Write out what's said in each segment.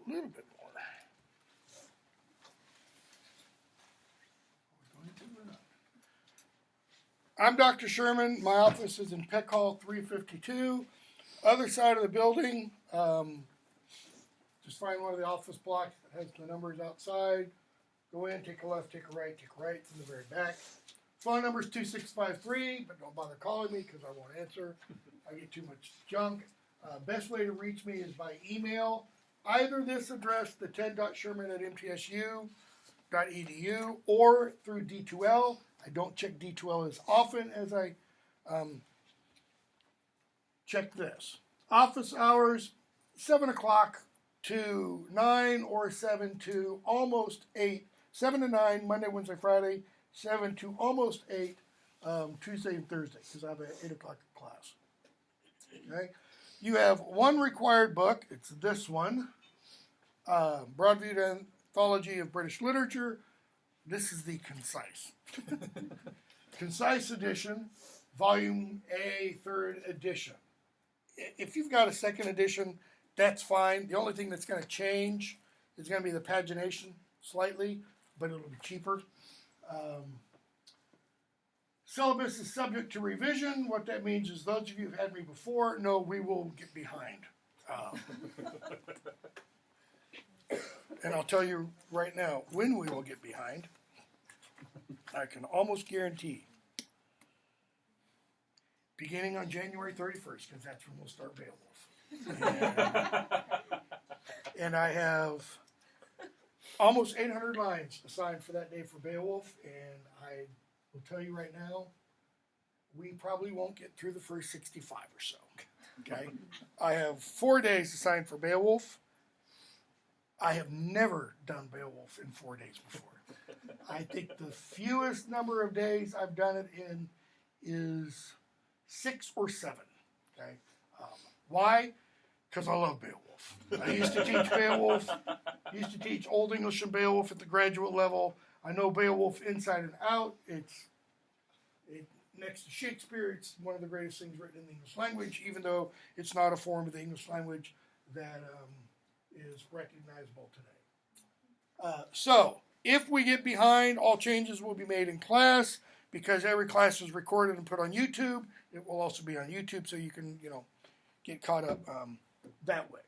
a little bit more. I'm Dr. Sherman. My office is in Peck Hall 352. Other side of the building, just find one of the office blocks that has the numbers outside. Go in, take a left, take a right from the very back. Phone number is 2653, but don't bother calling me because I won't answer. I get too much junk. Best way to reach me is by email. Either this address, the ted.sherman@mtsu.edu, or through D2L. I don't check D2L as often as I check this. Office hours, 7 o'clock to 9 or 7 to almost 8. 7 to 9, Monday, Wednesday, Friday. 7 to almost 8, Tuesday and Thursday, because I have an 8 o'clock class. Okay. You have one required book. It's this one, Broadviewed Anthology of British Literature. This is the concise. Concise edition, volume A, 3rd edition. If you've got a 2nd edition, that's fine. The only thing that's going to change is going to be the pagination slightly, but it'll be cheaper. Syllabus is subject to revision. What that means is those of you who've had me before know we will get behind. And I'll tell you right now when we will get behind. I can almost guarantee. Beginning on January 31st, because that's when we'll start Beowulf. And I have almost 800 lines assigned for that day for Beowulf, and I will tell you right now, we probably won't get through the first 65 or so. Okay? I have 4 days assigned for Beowulf. I have never done Beowulf in 4 days before. I think the fewest number of days I've done it in is 6 or 7. Okay? Why? Because I love Beowulf. I used to teach Beowulf, used to teach Old English and Beowulf at the graduate level. I know Beowulf inside and out. Next to Shakespeare, it's one of the greatest things written in the English language, even though it's not a form of the English language that is recognizable today. So, if we get behind, all changes will be made in class. Because every class is recorded and put on YouTube, it will also be on YouTube, so you can, get caught up that way.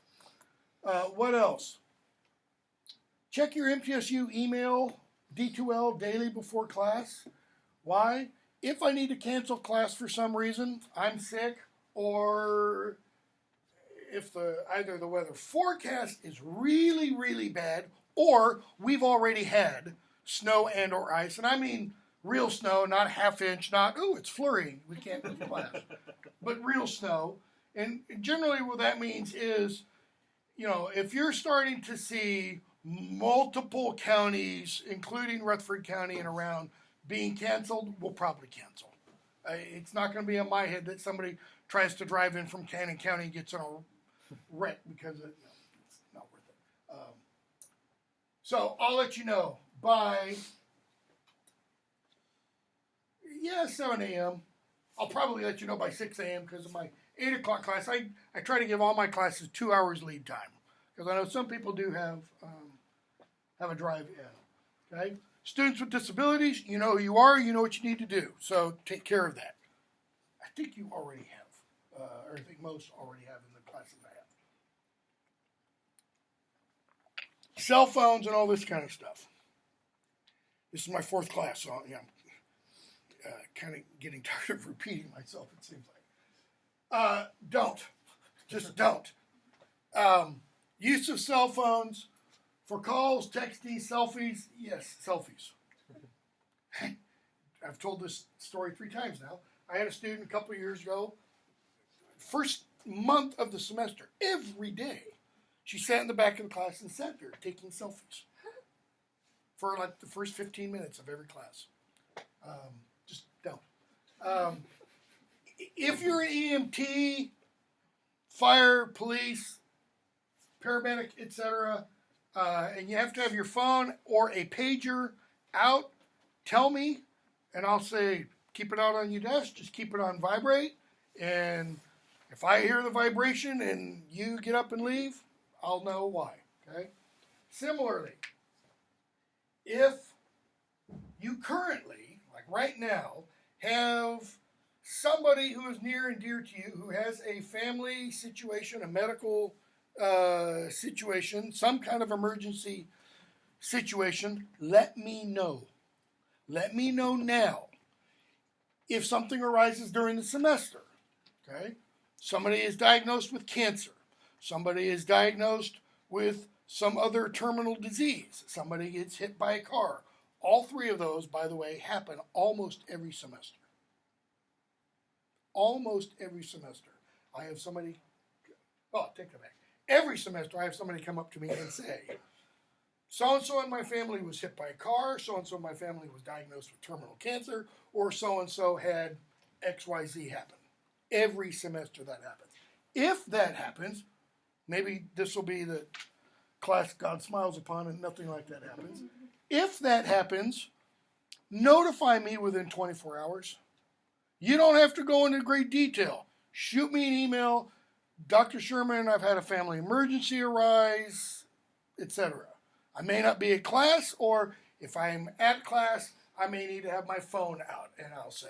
What else? Check your MTSU email, D2L, daily before class. Why? If I need to cancel class for some reason, I'm sick, or if either the weather forecast is really, really bad, or we've already had snow and or ice, and I mean real snow, not half inch, not, it's flurrying, we can't go to class, but real snow. And generally what that means is, if you're starting to see multiple counties, including Rutherford County and around, being canceled, we'll probably cancel. It's not going to be on my head that somebody tries to drive in from Cannon County and gets in a wreck because it's not worth it. So I'll let you know by 7 a.m. I'll probably let you know by 6 a.m. because of my 8 o'clock class. I try to give all my classes 2 hours lead time because I know some people do have a drive in. Okay? Students with disabilities, you know who you are, you know what you need to do. So take care of that. I think you already have, or I think most already have in the classes I have. Cell phones and all this kind of stuff. This is my 4th class, so I'm kind of getting tired of repeating myself, it seems like. Don't. Just don't. Use of cell phones for calls, texting, selfies. Yes, selfies. I've told this story 3 times now. I had a student a couple of years ago, first month of the semester, every day, she sat in the back of the class and sat there taking selfies for like the first 15 minutes of every class. Just don't. If you're an EMT, fire, police, paramedic, etc., and you have to have your phone or a pager out, tell me, and I'll say, keep it out on your desk, just keep it on vibrate, and if I hear the vibration and you get up and leave, I'll know why, Okay? Similarly, if you currently, like right now, have somebody who is near and dear to you who has a family situation, a medical situation, some kind of emergency situation, let me know. Let me know now. If something arises during the semester, okay? Somebody is diagnosed with cancer. Somebody is diagnosed with some other terminal disease. Somebody gets hit by a car. All three of those, by the way, happen almost every semester. Almost every semester. I have somebody, take that back. Every semester I have somebody come up to me and say, so-and-so in my family was hit by a car, so-and-so in my family was diagnosed with terminal cancer, or so-and-so had XYZ happen. Every semester that happens. If that happens, maybe this will be the class God smiles upon and nothing like that happens. If that happens, notify me within 24 hours. You don't have to go into great detail. Shoot me an email. Dr. Sherman, I've had a family emergency arise, etc. I may not be at class, or if I'm at class, I may need to have my phone out, and I'll say,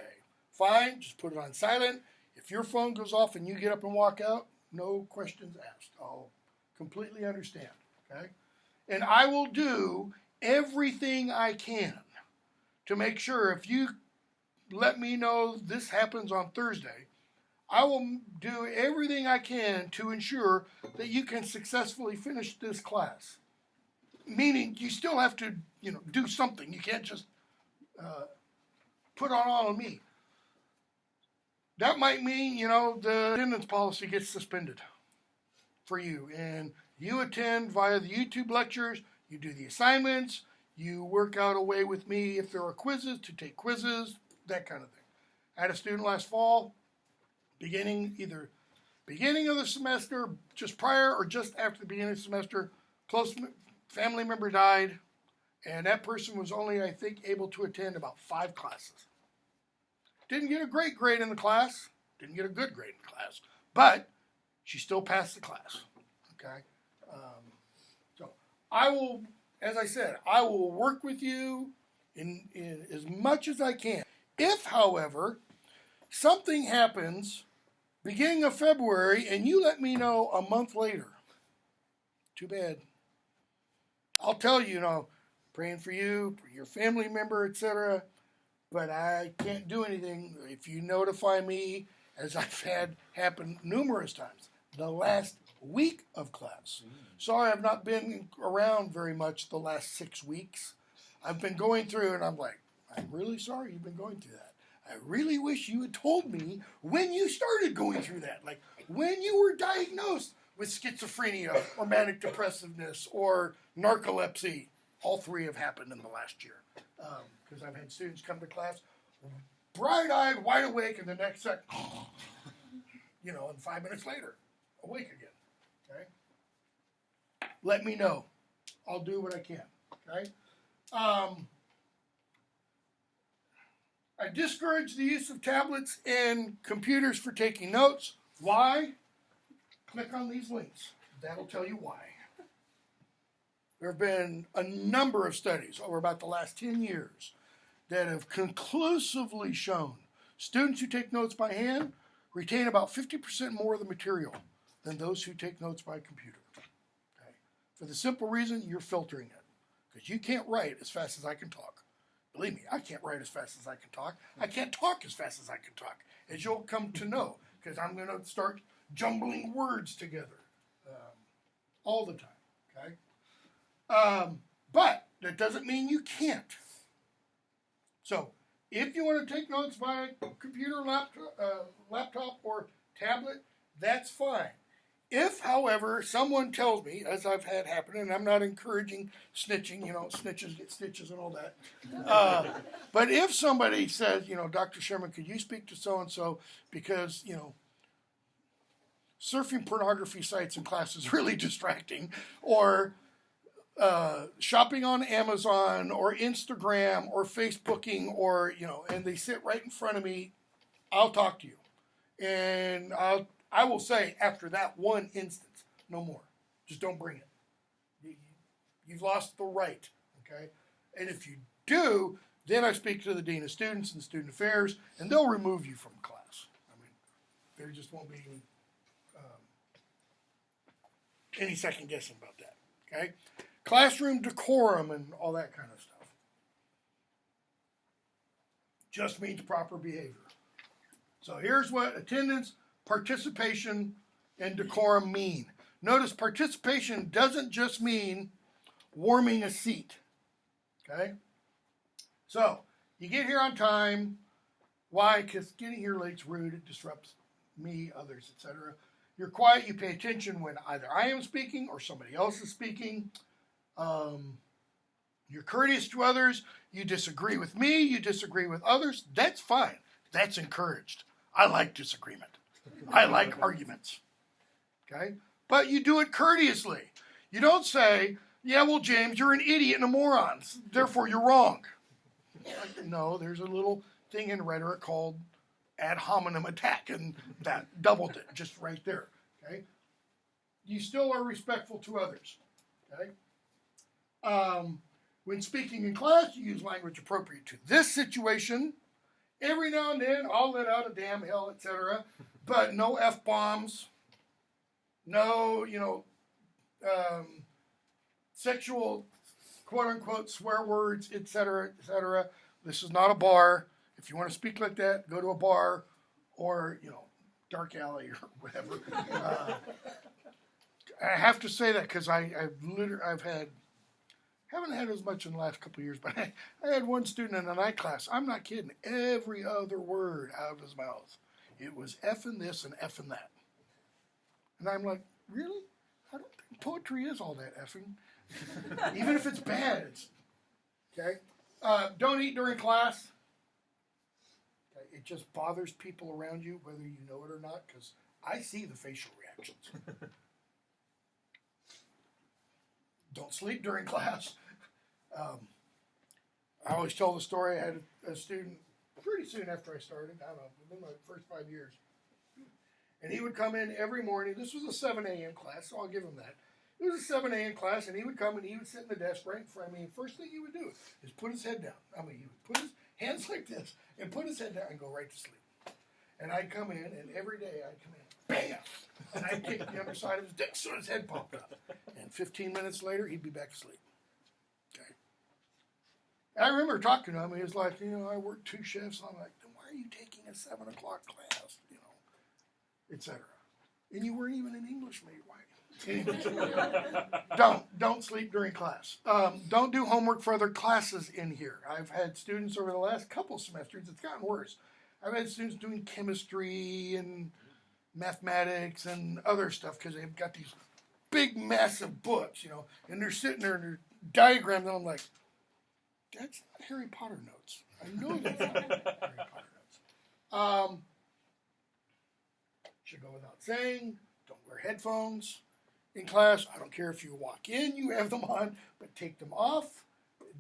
fine, just put it on silent. If your phone goes off and you get up and walk out, no questions asked. I'll completely understand, okay? And I will do everything I can to make sure if you let me know this happens on Thursday, I will do everything I can to ensure that you can successfully finish this class. Meaning you still have to, do something. You can't just put on all of me. That might mean, the attendance policy gets suspended for you. And you attend via the YouTube lectures, you do the assignments, you work out a way with me if there are quizzes to take quizzes, that kind of thing. I had a student last fall, either beginning of the semester, just prior or just after the beginning of the semester, close family member died, and that person was only, I think, able to attend about 5 classes. Didn't get a great grade in the class, didn't get a good grade in the class, but she still passed the class, okay? So I will, as I said, I will work with you in as much as I can. If, however, something happens beginning of February and you let me know a month later, too bad. I'll tell you, praying for you, for your family member, etc. But I can't do anything if you notify me, as I've had happen numerous times, the last week of class. Sorry, I've not been around very much the last 6 weeks. I've been going through, and I'm like, I'm really sorry you've been going through that. I really wish you had told me when you started going through that, like when you were diagnosed with schizophrenia or manic depressiveness or narcolepsy. All 3 have happened in the last year. Because I've had students come to class bright-eyed, wide awake, and the next second, and 5 minutes later, awake again, okay? Let me know. I'll do what I can, okay? I discourage the use of tablets and computers for taking notes. Why? Click on these links. That'll tell you why. There have been a number of studies over about the last 10 years that have conclusively shown students who take notes by hand retain about 50% more of the material than those who take notes by computer. Okay? For the simple reason you're filtering it. Because you can't write as fast as I can talk. Believe me, I can't write as fast as I can talk. I can't talk as fast as I can talk, as you'll come to know, because I'm going to start jumbling words together all the time. Okay? But that doesn't mean you can't. So, if you want to take notes by computer, laptop, or tablet, that's fine. If, however, someone tells me, as I've had happen, and I'm not encouraging snitching, snitches get stitches and all that. But if somebody says, Dr. Sherman, could you speak to so-and-so because, surfing pornography sites in class is really distracting, or shopping on Amazon or Instagram or Facebooking or, and they sit right in front of me, I'll talk to you. And I will say after that one instance, no more. Just don't bring it. You've lost the right, okay? And if you do, then I speak to the Dean of Students and Student Affairs, and they'll remove you from class. I mean, there just won't be any second guessing about that, okay? Classroom decorum and all that kind of stuff. Just means proper behavior. So here's what attendance, participation, and decorum mean. Notice participation doesn't just mean warming a seat, okay? So you get here on time. Why? Because getting here late's rude. It disrupts me, others, etc. You're quiet. You pay attention when either I am speaking or somebody else is speaking. You're courteous to others. You disagree with me. You disagree with others. That's fine. That's encouraged. I like disagreement. I like arguments. Okay? But you do it courteously. You don't say, yeah, well, James, you're an idiot and a moron. Therefore, you're wrong. No, there's a little thing in rhetoric called ad hominem attack, and that doubled it just right there. Okay? You still are respectful to others. Okay? When speaking in class, you use language appropriate to this situation. Every now and then, I'll let out a damn hell, etc. But no F-bombs, no, sexual, quote-unquote, swear words, etc., etc. This is not a bar. If you want to speak like that, go to a bar or, dark alley or whatever. I have to say that because haven't had as much in the last couple of years, but I had one student in a night class. I'm not kidding. Every other word out of his mouth, it was effing this and effing that. And I'm like, really? I don't think poetry is all that effing. Even if it's bad, it's okay. Don't eat during class. Okay, it just bothers people around you, whether you know it or not, because I see the facial reactions. Don't sleep during class. I always tell the story. I had a student pretty soon after I started. I don't know, within my first 5 years. And he would come in every morning. This was a 7 a.m. class, so I'll give him that. It was a 7 a.m. class, and he would come and he would sit in the desk right in front of me. And first thing he would do is put his head down. He would put his hands like this and put his head down and go right to sleep. And I'd come in, and every day I'd come in, bam! And I'd kick the other side of his desk so his head popped up. And 15 minutes later, he'd be back asleep. Okay. And I remember talking to him. He was like, I work 2 shifts. I'm like, then why are you taking a 7 o'clock class? Etc. And you weren't even an English major. Why? Don't sleep during class. Don't do homework for other classes in here. I've had students over the last couple semesters. It's gotten worse. I've had students doing chemistry and mathematics and other stuff because they've got these big, massive books, and they're sitting there and they're diagrammed, and I'm like, that's not Harry Potter notes. I know that's not Harry Potter notes. Should go without saying, don't wear headphones in class. I don't care if you walk in, you have them on, but take them off.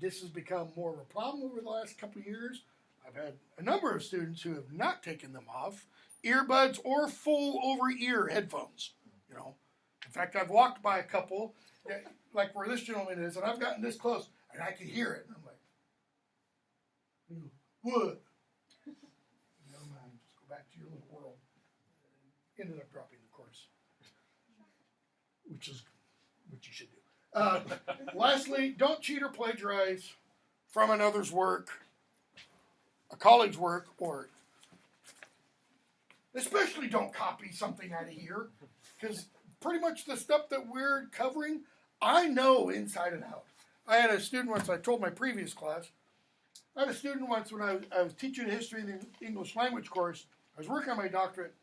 This has become more of a problem over the last couple of years. I've had a number of students who have not taken them off, earbuds or full over-ear headphones. In fact, I've walked by a couple, like where this gentleman is, and I've gotten this close, and I can hear it. And I'm like, what? Never mind, just go back to your little world. Ended up dropping the course, which is what you should do. Lastly, don't cheat or plagiarize from another's work, a colleague's work, or especially don't copy something out of here, because pretty much the stuff that we're covering, I know inside and out. I had a student once, I told my previous class, I had a student once when I was teaching history in the English language course. I was working on my doctorate.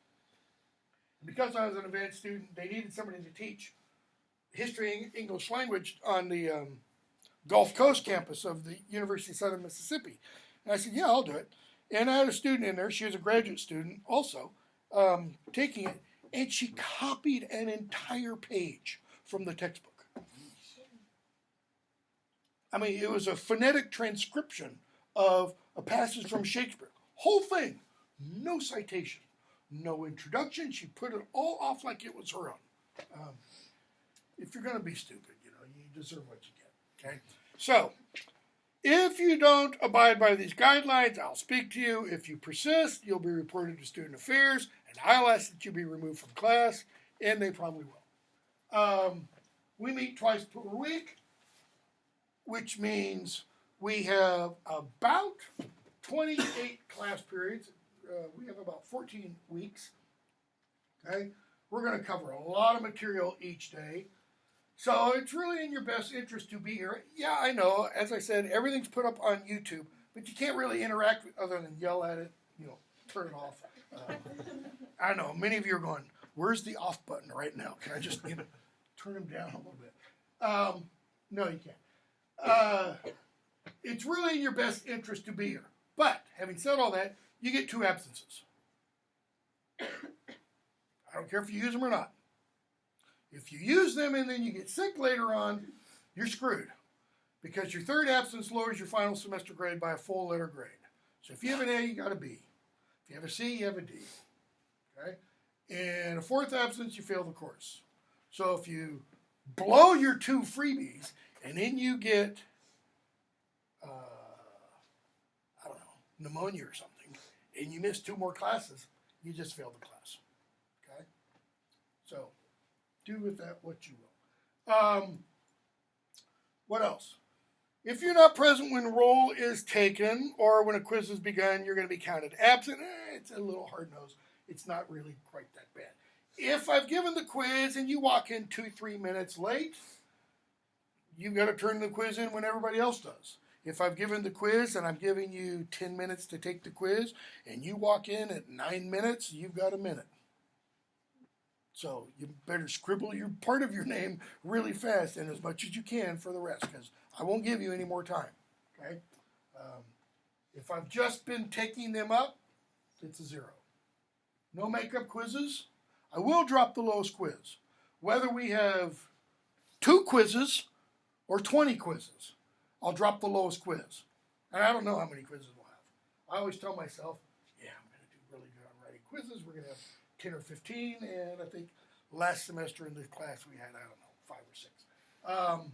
Because I was an advanced student, they needed somebody to teach history and English language on the Gulf Coast campus of the University of Southern Mississippi. And I said, yeah, I'll do it. And I had a student in there. She was a graduate student also, taking it. And she copied an entire page from the textbook. It was a phonetic transcription of a passage from Shakespeare. Whole thing. No citation. No introduction. She put it all off like it was her own. If you're going to be stupid, you deserve what you get. Okay? So, if you don't abide by these guidelines, I'll speak to you. If you persist, you'll be reported to Student Affairs, and I'll ask that you be removed from class, and they probably will. We meet twice per week, which means we have about 28 class periods. We have about 14 weeks. Okay? We're going to cover a lot of material each day. So it's really in your best interest to be here. Yeah, I know. As I said, everything's put up on YouTube, but you can't really interact with other than yell at it, turn it off. I know many of you are going, "Where's the off button right now? Can I just turn them down a little bit?" No, you can't. It's really in your best interest to be here. But having said all that, you get 2 absences. I don't care if you use them or not. If you use them and then you get sick later on, you're screwed. Because your 3rd absence lowers your final semester grade by a full letter grade. So if you have an A, you got a B. If you have a C, you have a D. Okay? And a 4th absence, you fail the course. So if you blow your 2 freebies and then you get, I don't know, pneumonia or something, and you miss 2 more classes, you just failed the class. Okay? So do with that what you will. What else? If you're not present when roll is taken or when a quiz has begun, you're going to be counted absent. It's a little hard-nosed. It's not really quite that bad. If I've given the quiz and you walk in 2-3 minutes late, you've got to turn the quiz in when everybody else does. If I've given the quiz and I'm giving you 10 minutes to take the quiz and you walk in at 9 minutes, you've got a minute. So you better scribble your part of your name really fast and as much as you can for the rest, because I won't give you any more time. Okay? If I've just been taking them up, it's a 0. No makeup quizzes. I will drop the lowest quiz. Whether we have 2 quizzes or 20 quizzes, I'll drop the lowest quiz. And I don't know how many quizzes we'll have. I always tell myself, yeah, I'm going to do really good on writing quizzes. We're going to have 10 or 15, and I think last semester in this class we had, I don't know, 5 or 6.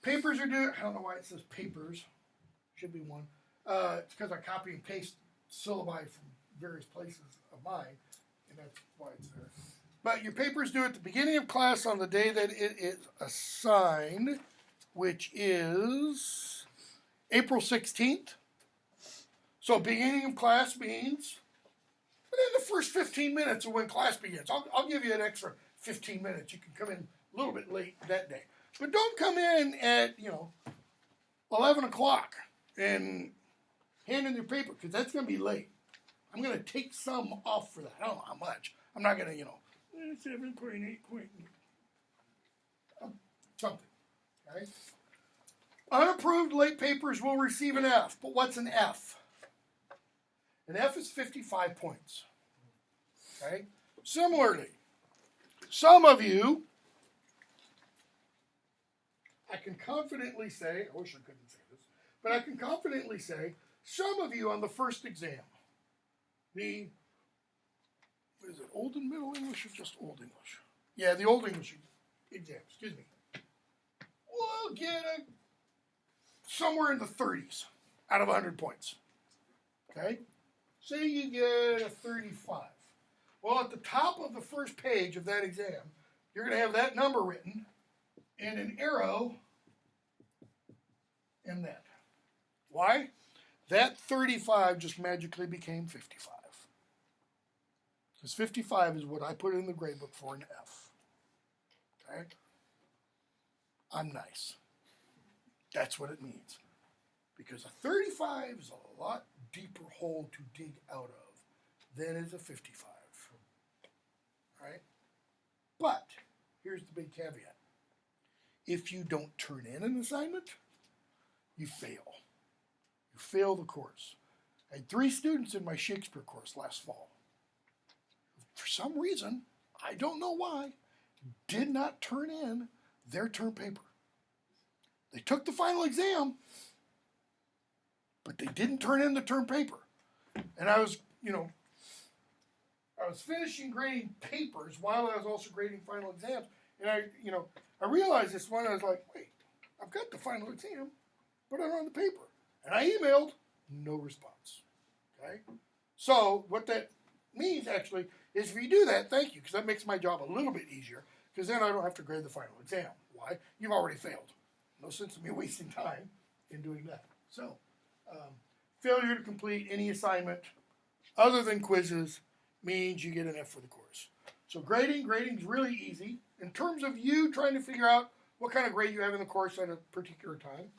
Papers are due. I don't know why it says papers. Should be 1. It's because I copy and paste syllabi from various places of mine, and that's why it's there. But your papers due at the beginning of class on the day that it is assigned, which is April 16th. So beginning of class means within the first 15 minutes of when class begins. I'll give you an extra 15 minutes. You can come in a little bit late that day. But don't come in at, 11 o'clock and hand in your paper, because that's going to be late. I'm going to take some off for that. I don't know how much. I'm not going to, 7.8 something. Okay? Unapproved late papers will receive an F. But what's an F? An F is 55 points. Okay? Similarly, some of you, I can confidently say, I wish I couldn't say this, but I can confidently say, some of you on the first exam, the, what is it, Old and Middle English or just Old English? Yeah, the Old English exam, excuse me. We'll get somewhere in the 30s out of 100 points. Okay? Say you get a 35. Well, at the top of the first page of that exam, you're going to have that number written and an arrow and that. Why? That 35 just magically became 55. Because 55 is what I put in the grade book for an F. Okay? I'm nice. That's what it means. Because a 35 is a lot deeper hole to dig out of than is a 55. Right? But here's the big caveat. If you don't turn in an assignment, you fail. You fail the course. I had 3 students in my Shakespeare course last fall. For some reason, I don't know why, did not turn in their term paper. They took the final exam, but they didn't turn in the term paper. And I was, I was finishing grading papers while I was also grading final exams. And I I realized this one. I was like, wait, I've got the final exam, put it on the paper, and I emailed, no response. Okay, so what that means actually is if you do that, thank you, because that makes my job a little bit easier, because then I don't have to grade the final exam. Why? You've already failed. No sense in me wasting time in doing that. So, failure to complete any assignment other than quizzes means you get an F for the course. So grading is really easy. In terms of you trying to figure out what kind of grade you have in the course at a particular time,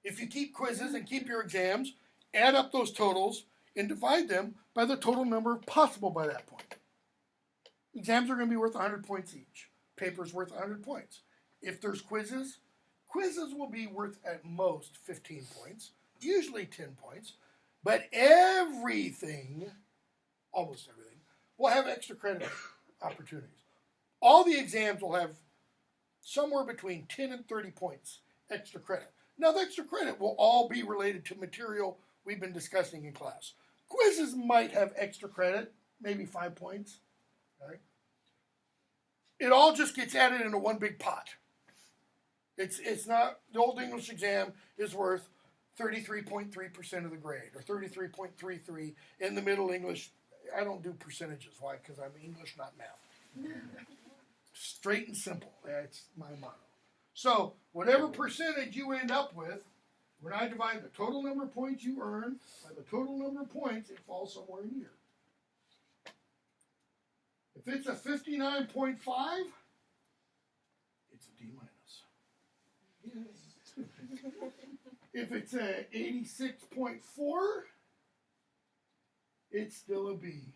if you keep quizzes and keep your exams, add up those totals and divide them by the total number possible by that point. Exams are going to be worth 100 points each. Papers worth 100 points. If there's quizzes will be worth at most 15 points, usually 10 points, but everything, almost everything, will have extra credit opportunities. All the exams will have somewhere between 10 and 30 points extra credit. Now, the extra credit will all be related to material we've been discussing in class. Quizzes might have extra credit, maybe 5 points. Right? It all just gets added into one big pot. It's not, the Old English exam is worth 33.3% of the grade, or 33.33 in the Middle English. I don't do percentages. Why? Because I'm English, not math. Straight and simple. That's my motto. So whatever percentage you end up with, when I divide the total number of points you earn by the total number of points, it falls somewhere in here. If it's a 59.5, it's a D minus. If it's a 86.4, it's still a B.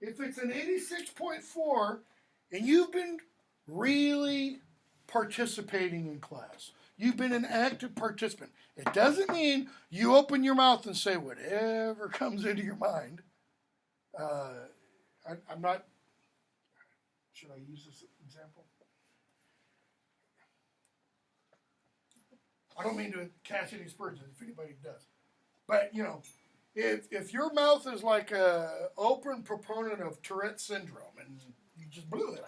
If it's an 86.4 and you've been really participating in class, you've been an active participant, it doesn't mean you open your mouth and say whatever comes into your mind. I'm not, should I use this example? I don't mean to cast any aspersions if anybody does. But, you know, if your mouth is like an open proponent of Tourette syndrome and you just blew it,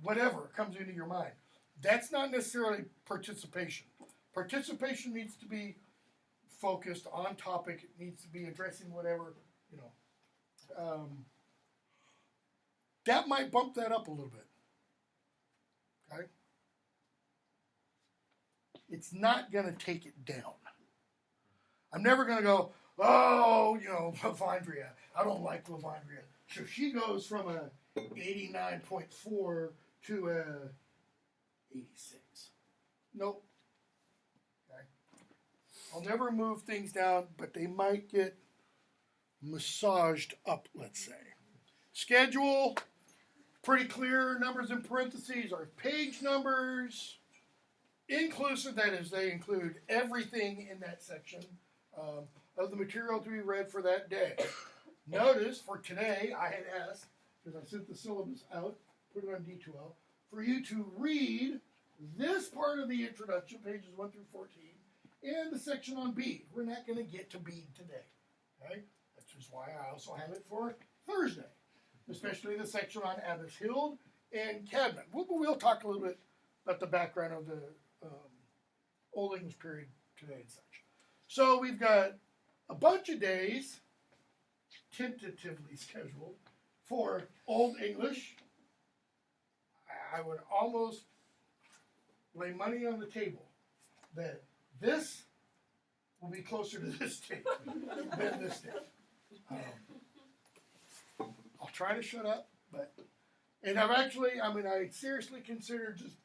whatever comes into your mind, that's not necessarily participation. Participation needs to be focused on topic. It needs to be addressing whatever, you know. That might bump that up a little bit. Okay? It's not going to take it down. I'm never going to go, oh, you know, Lavandria. I don't like Lavandria. So she goes from a 89.4 to a 86. Nope. Okay. I'll never move things down, but they might get massaged up, let's say. Schedule, pretty clear. Numbers in parentheses are page numbers. Inclusive, that is, they include everything in that section of the material to be read for that day. Notice, for today, I had asked, because I sent the syllabus out, put it on D2L, for you to read this part of the introduction, pages 1 through 14, and the section on bead. We're not going to get to bead today. Okay? That's just why I also have it for Thursday, especially the section on Abbas Hild and Cadman. We'll talk a little bit about the background of the Old English period today and such. So we've got a bunch of days tentatively scheduled for Old English. I would almost lay money on the table that this will be closer to this date than this date. I'll try to shut up, and I seriously considered just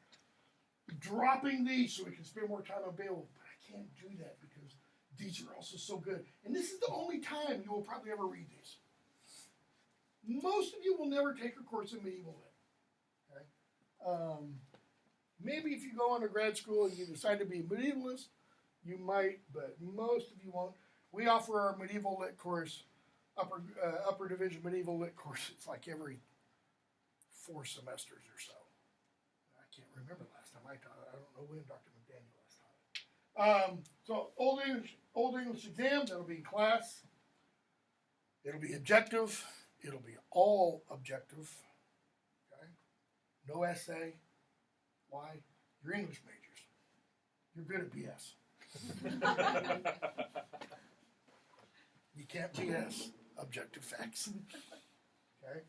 dropping these so we can spend more time on Beowulf, but I can't do that because these are also so good. And this is the only time you will probably ever read these. Most of you will never take a course in medieval lit. Okay? Maybe if you go on to grad school and you decide to be a medievalist, you might, but most of you won't. We offer our medieval lit course, upper division medieval lit course. It's like every 4 semesters or so. I can't remember last time I taught it. I don't know when Dr. McDaniel last taught it. So Old English exam, that'll be in class. It'll be objective. It'll be all objective. Okay? No essay, You're English majors. You're good at BS. You can't BS objective facts. Okay.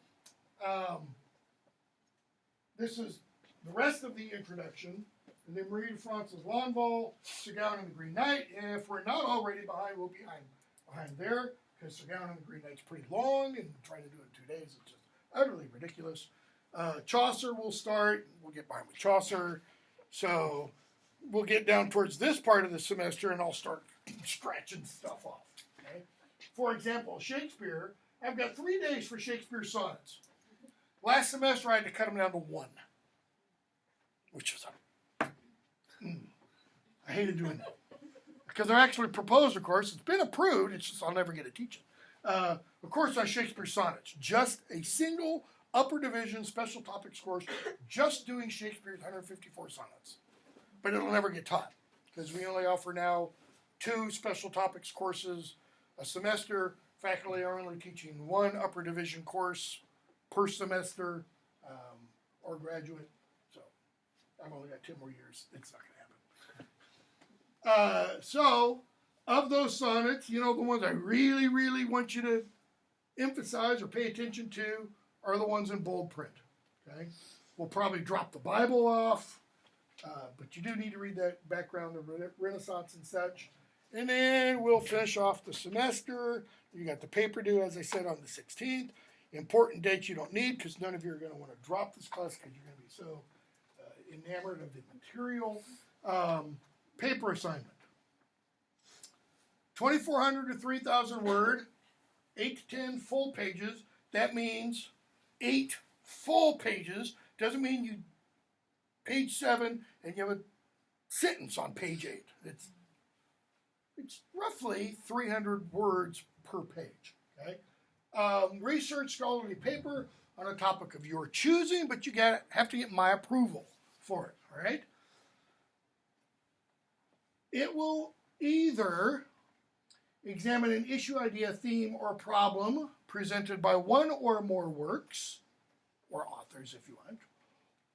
This is the rest of the introduction. And then Marie de France's L'Envol, Sir Gawain and the Green Knight. And if we're not already behind, we'll be behind there, because Sir Gawain and the Green Knight's pretty long, and trying to do it in 2 days is just utterly ridiculous. Chaucer will start. We'll get behind with Chaucer. So we'll get down towards this part of the semester, and I'll start scratching stuff off. Okay? For example, Shakespeare. I've got 3 days for Shakespeare sonnets. Last semester, I had to cut them down to 1, which is I hated doing that. Because they're actually proposed, of course. It's been approved. It's just I'll never get to teach it. Of course, on Shakespeare sonnets. Just a single upper division special topics course just doing Shakespeare's 154 sonnets. But it'll never get taught. Because we only offer now 2 special topics courses a semester. Faculty are only teaching 1 upper division course per semester or graduate. So I've only got 10 more years. It's not going to happen. So of those sonnets, the ones I really, really want you to emphasize or pay attention to are the ones in bold print. Okay, we'll probably drop the Bible off, but you do need to read that background of Renaissance and such. And then we'll finish off the semester. You got the paper due, as I said, on the 16th. Important dates you don't need, because none of you are going to want to drop this class because you're going to be so enamored of the material. Paper assignment. 2,400 to 3,000 word, 8 to 10 full pages. That means 8 full pages. Doesn't mean you page 7 and you have a sentence on page 8. It's roughly 300 words per page. Okay. Research scholarly paper on a topic of your choosing, but you have to get my approval for it. All right. It will either examine an issue, idea, theme, or problem presented by one or more works, or authors if you want,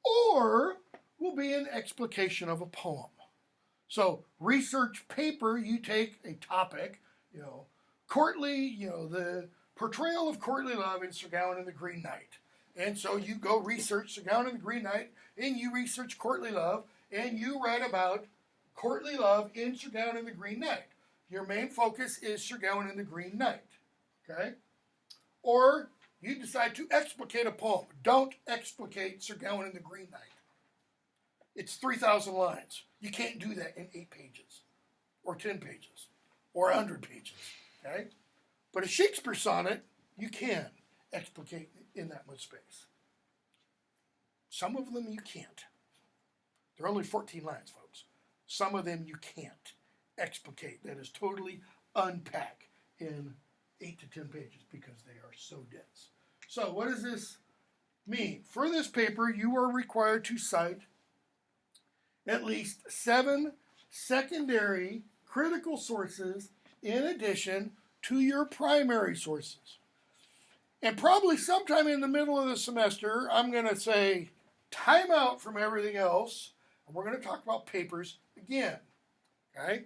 or will be an explication of a poem. So, research paper, you take a topic, courtly, the portrayal of courtly love in Sir Gawain and the Green Knight. And so you go research Sir Gawain and the Green Knight, and you research courtly love, and you write about courtly love in Sir Gawain and the Green Knight. Your main focus is Sir Gawain and the Green Knight. Okay? Or you decide to explicate a poem. Don't explicate Sir Gawain and the Green Knight. It's 3,000 lines. You can't do that in 8 pages, or 10 pages, or 100 pages. Okay? But a Shakespeare sonnet, you can explicate in that much space. Some of them you can't. They're only 14 lines, folks. Some of them you can't explicate. That is totally unpack in 8 to 10 pages because they are so dense. So what does this mean? For this paper, you are required to cite at least 7 secondary critical sources in addition to your primary sources. And probably sometime in the middle of the semester, I'm going to say time out from everything else, and we're going to talk about papers again. Okay?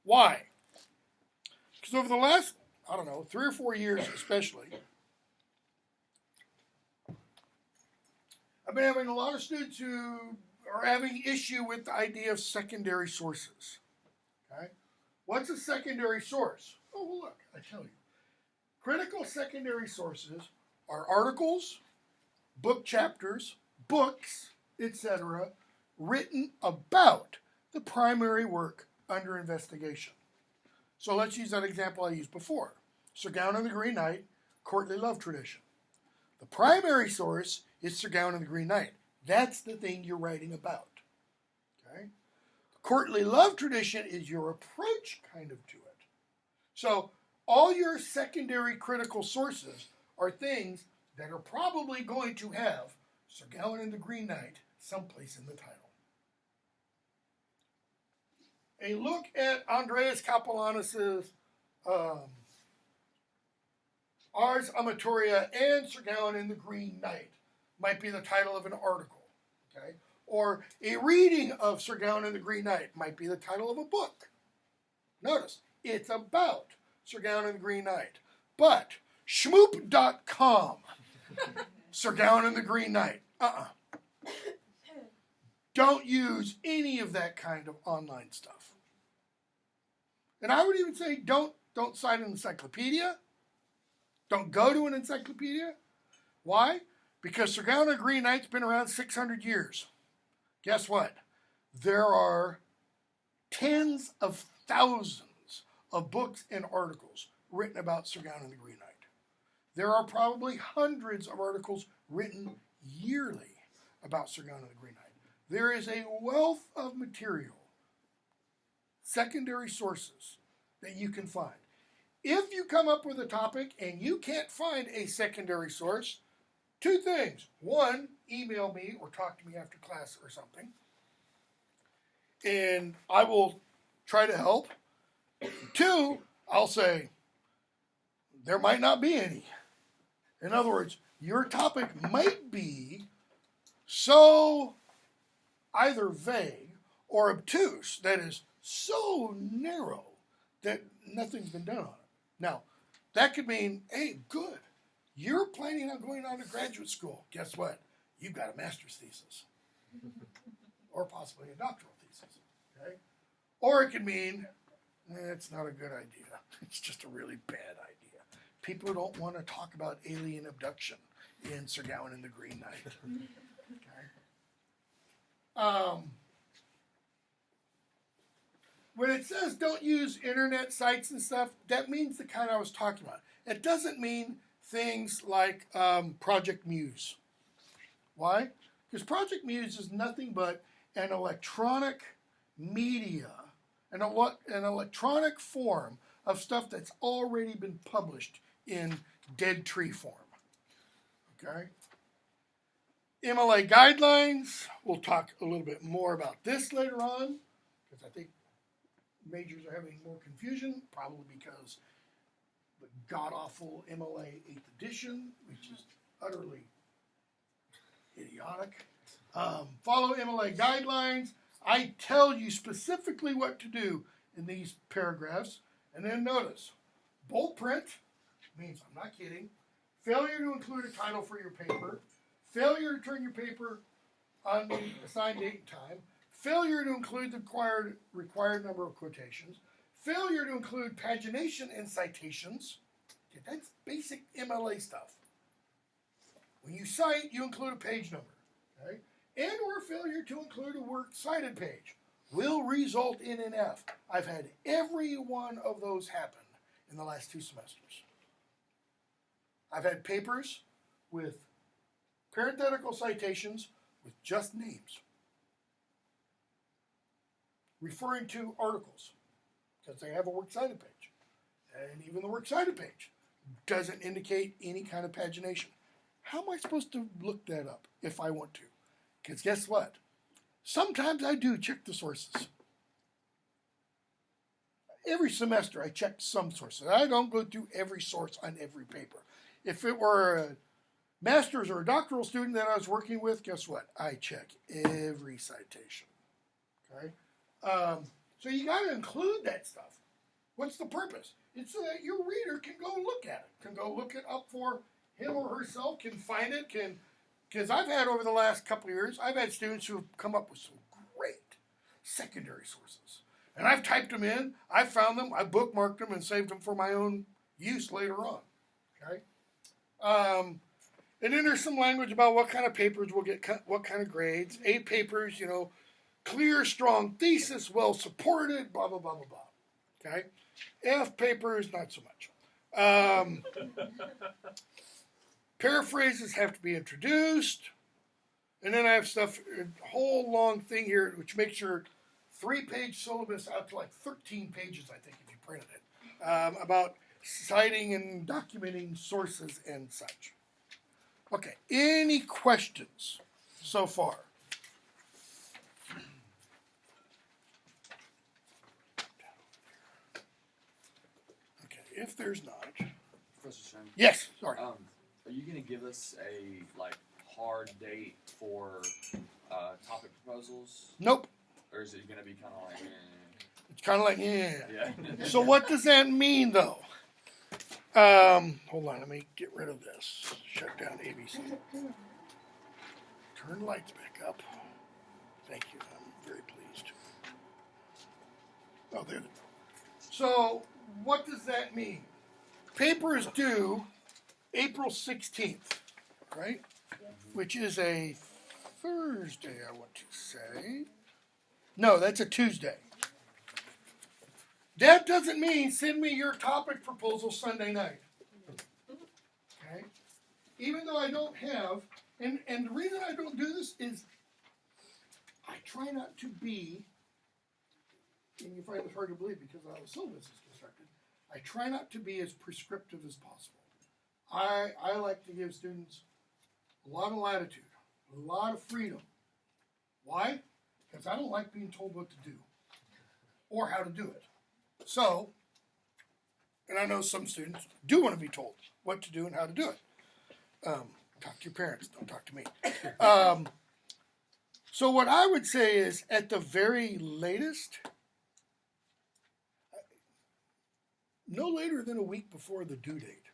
Why? Because over the last, 3 or 4 years especially, I've been having a lot of students who are having issue with the idea of secondary sources. Okay? What's a secondary source? Oh, well, look, I tell you. Critical secondary sources are articles, book chapters, books, etc., written about the primary work under investigation. So let's use that example I used before. Sir Gawain and the Green Knight, courtly love tradition. The primary source is Sir Gawain and the Green Knight. That's the thing you're writing about. Okay? Courtly love tradition is your approach kind of to it. So all your secondary critical sources are things that are probably going to have Sir Gawain and the Green Knight someplace in the title. A look at Andreas Capellanus' Ars Amatoria and Sir Gawain and the Green Knight might be the title of an article. Okay? Or a reading of Sir Gawain and the Green Knight might be the title of a book. Notice, it's about Sir Gawain and the Green Knight. But schmoop.com, Sir Gawain and the Green Knight. Don't use any of that kind of online stuff. And I would even say don't cite an encyclopedia. Don't go to an encyclopedia. Why? Because Sir Gawain and the Green Knight's been around 600 years. Guess what? There are tens of thousands of books and articles written about Sir Gawain and the Green Knight. There are probably hundreds of articles written yearly about Sir Gawain and the Green Knight. There is a wealth of material, secondary sources, that you can find. If you come up with a topic and you can't find a secondary source, two things. One, email me or talk to me after class or something, and I will try to help. Two, I'll say, there might not be any. In other words, your topic might be so either vague or obtuse, that is so narrow that nothing's been done on it. Now, that could mean, hey, good, you're planning on going on to graduate school. Guess what? You've got a master's thesis or possibly a doctoral thesis. Okay? Or it could mean, it's not a good idea. It's just a really bad idea. People don't want to talk about alien abduction in Sir Gawain and the Green Knight. Okay? When it says don't use internet sites and stuff, that means the kind I was talking about. It doesn't mean things like Project Muse. Why? Because Project Muse is nothing but an electronic media, an electronic form of stuff that's already been published in dead tree form. Okay? MLA guidelines, we'll talk a little bit more about this later on, because I think majors are having more confusion, probably because the god-awful MLA 8th edition, which is utterly idiotic. Follow MLA guidelines. I tell you specifically what to do in these paragraphs. And then notice, bold print means, I'm not kidding, failure to include a title for your paper, failure to turn your paper on the assigned date and time, failure to include the required number of quotations, failure to include pagination and citations. Okay, that's basic MLA stuff. When you cite, you include a page number. Okay? And or failure to include a works cited page will result in an F. I've had every one of those happen in the last 2 semesters. I've had papers with parenthetical citations with just names, referring to articles, because they have a works cited page. And even the works cited page doesn't indicate any kind of pagination. How am I supposed to look that up if I want to? Because guess what? Sometimes I do check the sources. Every semester I check some sources. I don't go through every source on every paper. If it were a master's or a doctoral student that I was working with, guess what? I check every citation. Okay? So you got to include that stuff. What's the purpose? It's so that your reader can go look at it, can go look it up for him or herself, can find it, because I've had over the last couple of years, I've had students who have come up with some great secondary sources. And I've typed them in, I've found them, I've bookmarked them and saved them for my own use later on. Okay? And then there's some language about what kind of papers will get what kind of grades. A papers, clear, strong thesis, well supported, blah, blah, blah, blah, blah. Okay? F papers, not so much. Paraphrases have to be introduced. And then I have stuff, a whole long thing here, which makes your 3-page syllabus out to like 13 pages, I think, if you printed it, about citing and documenting sources and such. Okay, any questions so far? Okay, if there's not. Professor Sherman? Yes, sorry. Are you going to give us a hard date for topic proposals? Nope. Or is it going to be kind of like... It's kind of like, yeah. Yeah. So what does that mean, though? Hold on, let me get rid of this. Shut down ABC. Turn the lights back up. Thank you. I'm very pleased. Oh, there they go. So, what does that mean? Paper is due April 16th, right? Which is a Thursday, I want to say. No, that's a Tuesday. That doesn't mean send me your topic proposal Sunday night. Okay? Even though I don't have, and the reason I don't do this is I try not to be, and you find it hard to believe because of how the syllabus is constructed, I try not to be as prescriptive as possible. I like to give students a lot of latitude, a lot of freedom. Why? Because I don't like being told what to do or how to do it. So, and I know some students do want to be told what to do and how to do it. Talk to your parents, don't talk to me. So what I would say is at the very latest, no later than a week before the due date.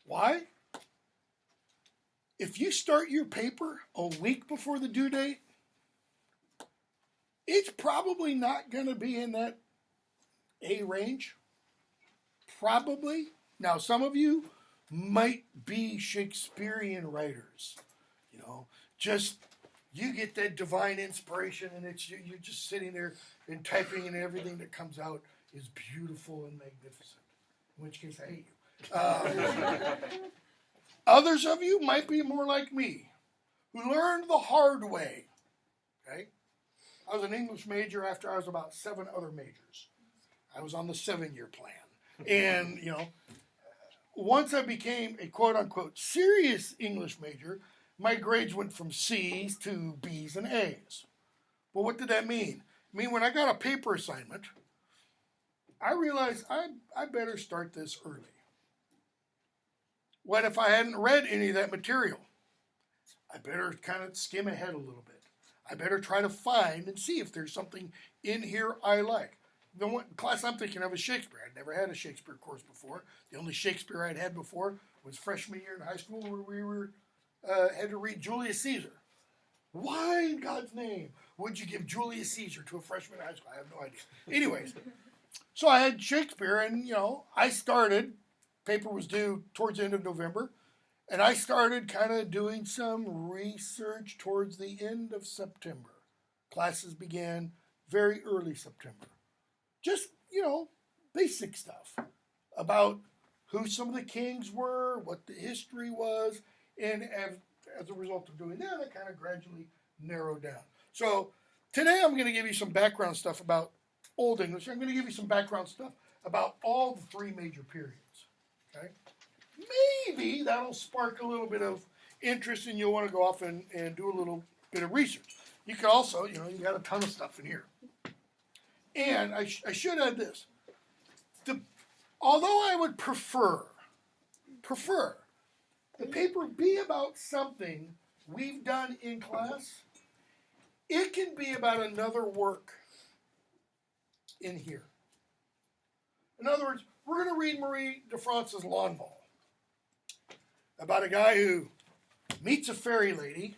Why? If you start your paper a week before the due date, it's probably not going to be in that A range. Probably. Now, some of you might be Shakespearean writers. You know, just you get that divine inspiration, and it's you're just sitting there and typing, and everything that comes out is beautiful and magnificent. In which case, I hate you. Others of you might be more like me, who learned the hard way. Okay, I was an English major after I was about 7 other majors. I was on the 7-year plan, and you know, once I became a quote-unquote serious English major, my grades went from C's to B's and A's. Well, what did that mean? I mean, when I got a paper assignment, I realized I better start this early. What if I hadn't read any of that material? I better kind of skim ahead a little bit. I better try to find and see if there's something in here I like. The one class I'm thinking of is Shakespeare. I'd never had a Shakespeare course before. The only Shakespeare I'd had before was freshman year in high school, where we had to read Julius Caesar. Why in God's name would you give Julius Caesar to a freshman in high school? I have no idea. Anyways, so I had Shakespeare, and you know, I started. Paper was due towards the end of November, and I started kind of doing some research towards the end of September. Classes began very early September. Just, you know, basic stuff about who some of the kings were, what the history was, and as a result of doing that, I kind of gradually narrowed down. So today I'm going to give you some background stuff about Old English. I'm going to give you some background stuff about all the 3 major periods. Okay? Maybe that'll spark a little bit of interest, and you'll want to go off and do a little bit of research. You can also, you know, you got a ton of stuff in here. And I should add this. Although I would prefer the paper be about something we've done in class, it can be about another work in here. In other words, we're going to read Marie de France's Lawn Ball, about a guy who meets a fairy lady.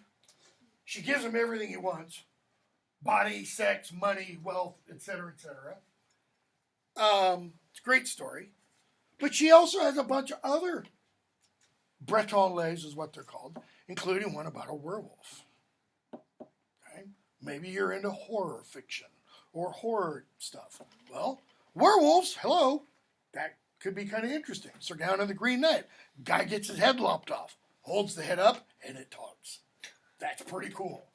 She gives him everything he wants: body, sex, money, wealth, etc., etc. It's a great story. But she also has a bunch of other Breton lays, is what they're called, including one about a werewolf. Okay? Maybe you're into horror fiction or horror stuff. Well, werewolves, hello, that could be kind of interesting. Sir Gawain and the Green Knight. Guy gets his head lopped off, holds the head up, and it talks. That's pretty cool.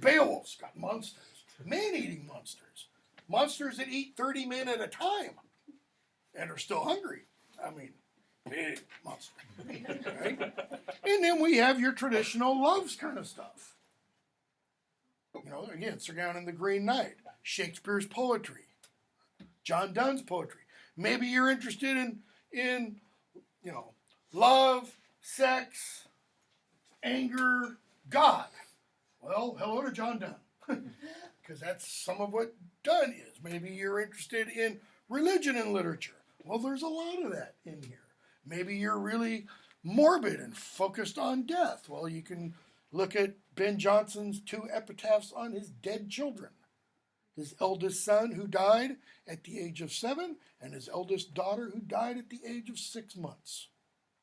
Beowulf's got monsters. Man-eating monsters. Monsters that eat 30 men at a time and are still hungry. I mean, big monster. Right? And then we have your traditional loves kind of stuff. You know, again, Sir Gawain and the Green Knight, Shakespeare's poetry, John Donne's poetry. Maybe you're interested in you know, love, sex, anger, God. Well, hello to John Donne, because that's some of what Donne is. Maybe you're interested in religion and literature. Well, there's a lot of that in here. Maybe you're really morbid and focused on death. Well, you can look at Ben Jonson's 2 epitaphs on his dead children. His eldest son, who died at the age of 7, and his eldest daughter, who died at the age of 6 months.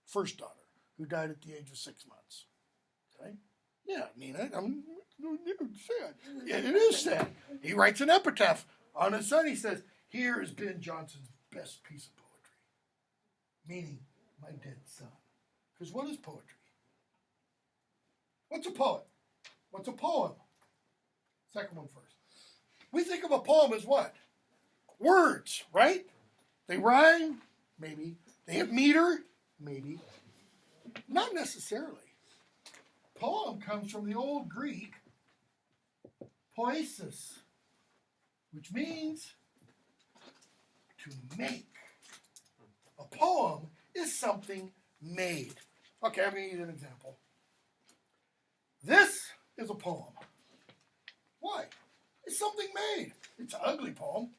First daughter, who died at the age of 6 months. Okay? Yeah, I mean, I'm sad. Yeah, it is sad. He writes an epitaph on his son. He says, "Here is Ben Jonson's best piece of poetry," meaning my dead son. Because what is poetry? What's a poet? What's a poem? Second one first. We think of a poem as what? Words, right? They rhyme, maybe. They have meter, maybe. Not necessarily. Poem comes from the Old Greek poiesis, which means to make. A poem is something made. Okay, I'm going to use an example. This is a poem. Why? It's something made. It's an ugly poem.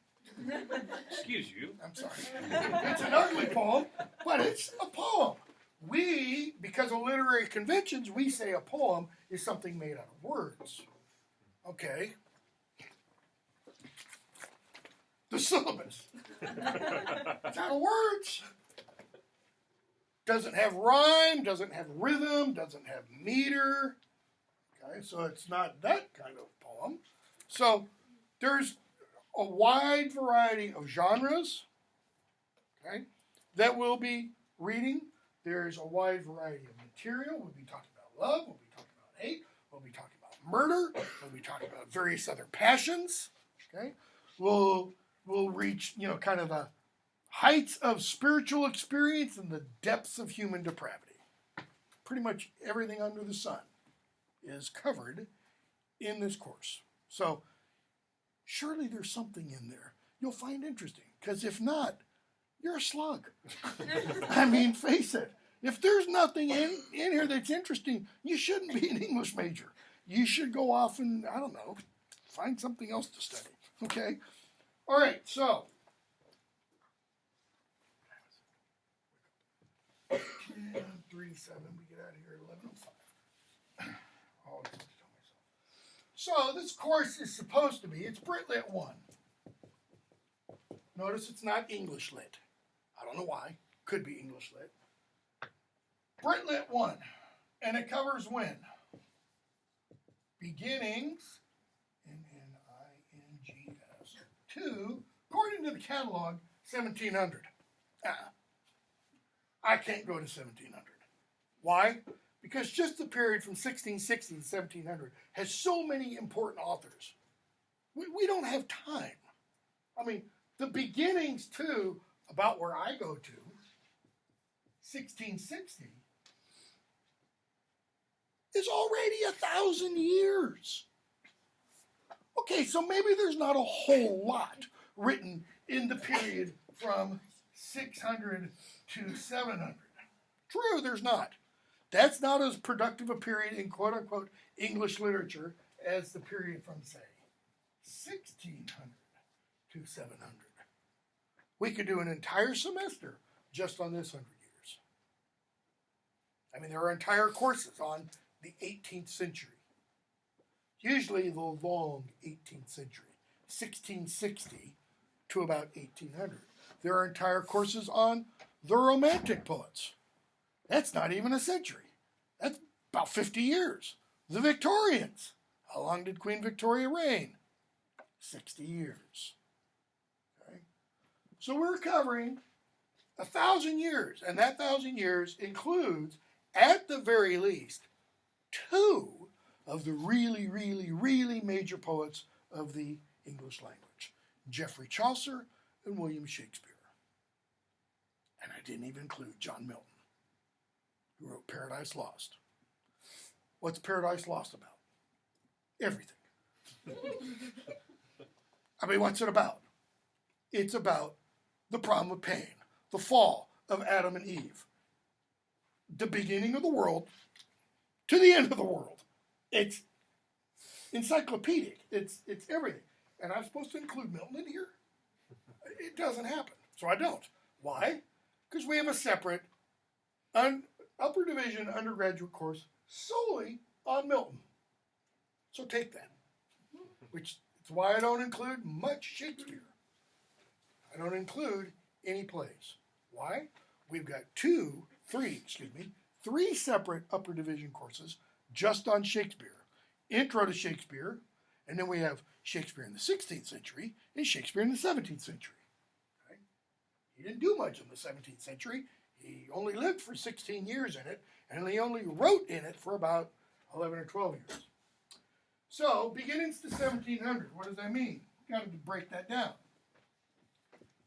Excuse you. I'm sorry. It's an ugly poem, but it's a poem. We, because of literary conventions, we say a poem is something made out of words. Okay. The syllabus. It's out of words. Doesn't have rhyme, doesn't have rhythm, doesn't have meter. Okay, so it's not that kind of poem. So there's a wide variety of genres, okay, that we'll be reading. There's a wide variety of material. We'll be talking about love. We'll be talking about hate. We'll be talking about murder. We'll be talking about various other passions. Okay, we'll reach kind of the heights of spiritual experience and the depths of human depravity. Pretty much everything under the sun is covered in this course. So surely there's something in there you'll find interesting. Because if not, you're a slug. I mean, face it. If there's nothing in here that's interesting, you shouldn't be an English major. You should go off and, I don't know, find something else to study. Okay? All right, so. 10:37, we get out of here at 11:05. Always have to tell myself. So this course is supposed to be, it's Brit-Lit 1. Notice it's not English Lit. I don't know why. Could be English Lit. Brit-Lit 1. And it covers when? Beginnings, N-N-I-N-G-S, to, according to the catalog, 1700. I can't go to 1700. Why? Because just the period from 1660 to 1700 has so many important authors. We don't have time. I mean, the beginnings, too, about where I go to, 1660, is already 1,000 years. Okay, so maybe there's not a whole lot written in the period from 600 to 700. True, there's not. That's not as productive a period in quote-unquote English literature as the period from, say, 1600 to 700. We could do an entire semester just on this 100 years. I mean, there are entire courses on the 18th century. Usually the long 18th century, 1660 to about 1800. There are entire courses on the Romantic poets. That's not even a century. That's about 50 years. The Victorians. How long did Queen Victoria reign? 60 years. Okay? So we're covering 1,000 years, and that 1,000 years includes, at the very least, 2 of the really, really, really major poets of the English language. Geoffrey Chaucer and William Shakespeare. And I didn't even include John Milton, who wrote Paradise Lost. What's Paradise Lost about? Everything. I mean, what's it about? It's about the problem of pain, the fall of Adam and Eve, the beginning of the world to the end of the world. It's encyclopedic. It's everything. And I'm supposed to include Milton in here? It doesn't happen. So I don't. Why? Because we have a separate upper division undergraduate course solely on Milton. So take that. Which is why I don't include much Shakespeare. I don't include any plays. Why? We've got three separate upper division courses just on Shakespeare. Intro to Shakespeare, and then we have Shakespeare in the 16th century and Shakespeare in the 17th century. Okay? He didn't do much in the 17th century. He only lived for 16 years in it, and he only wrote in it for about 11 or 12 years. So, beginnings to 1700, what does that mean? Got to break that down.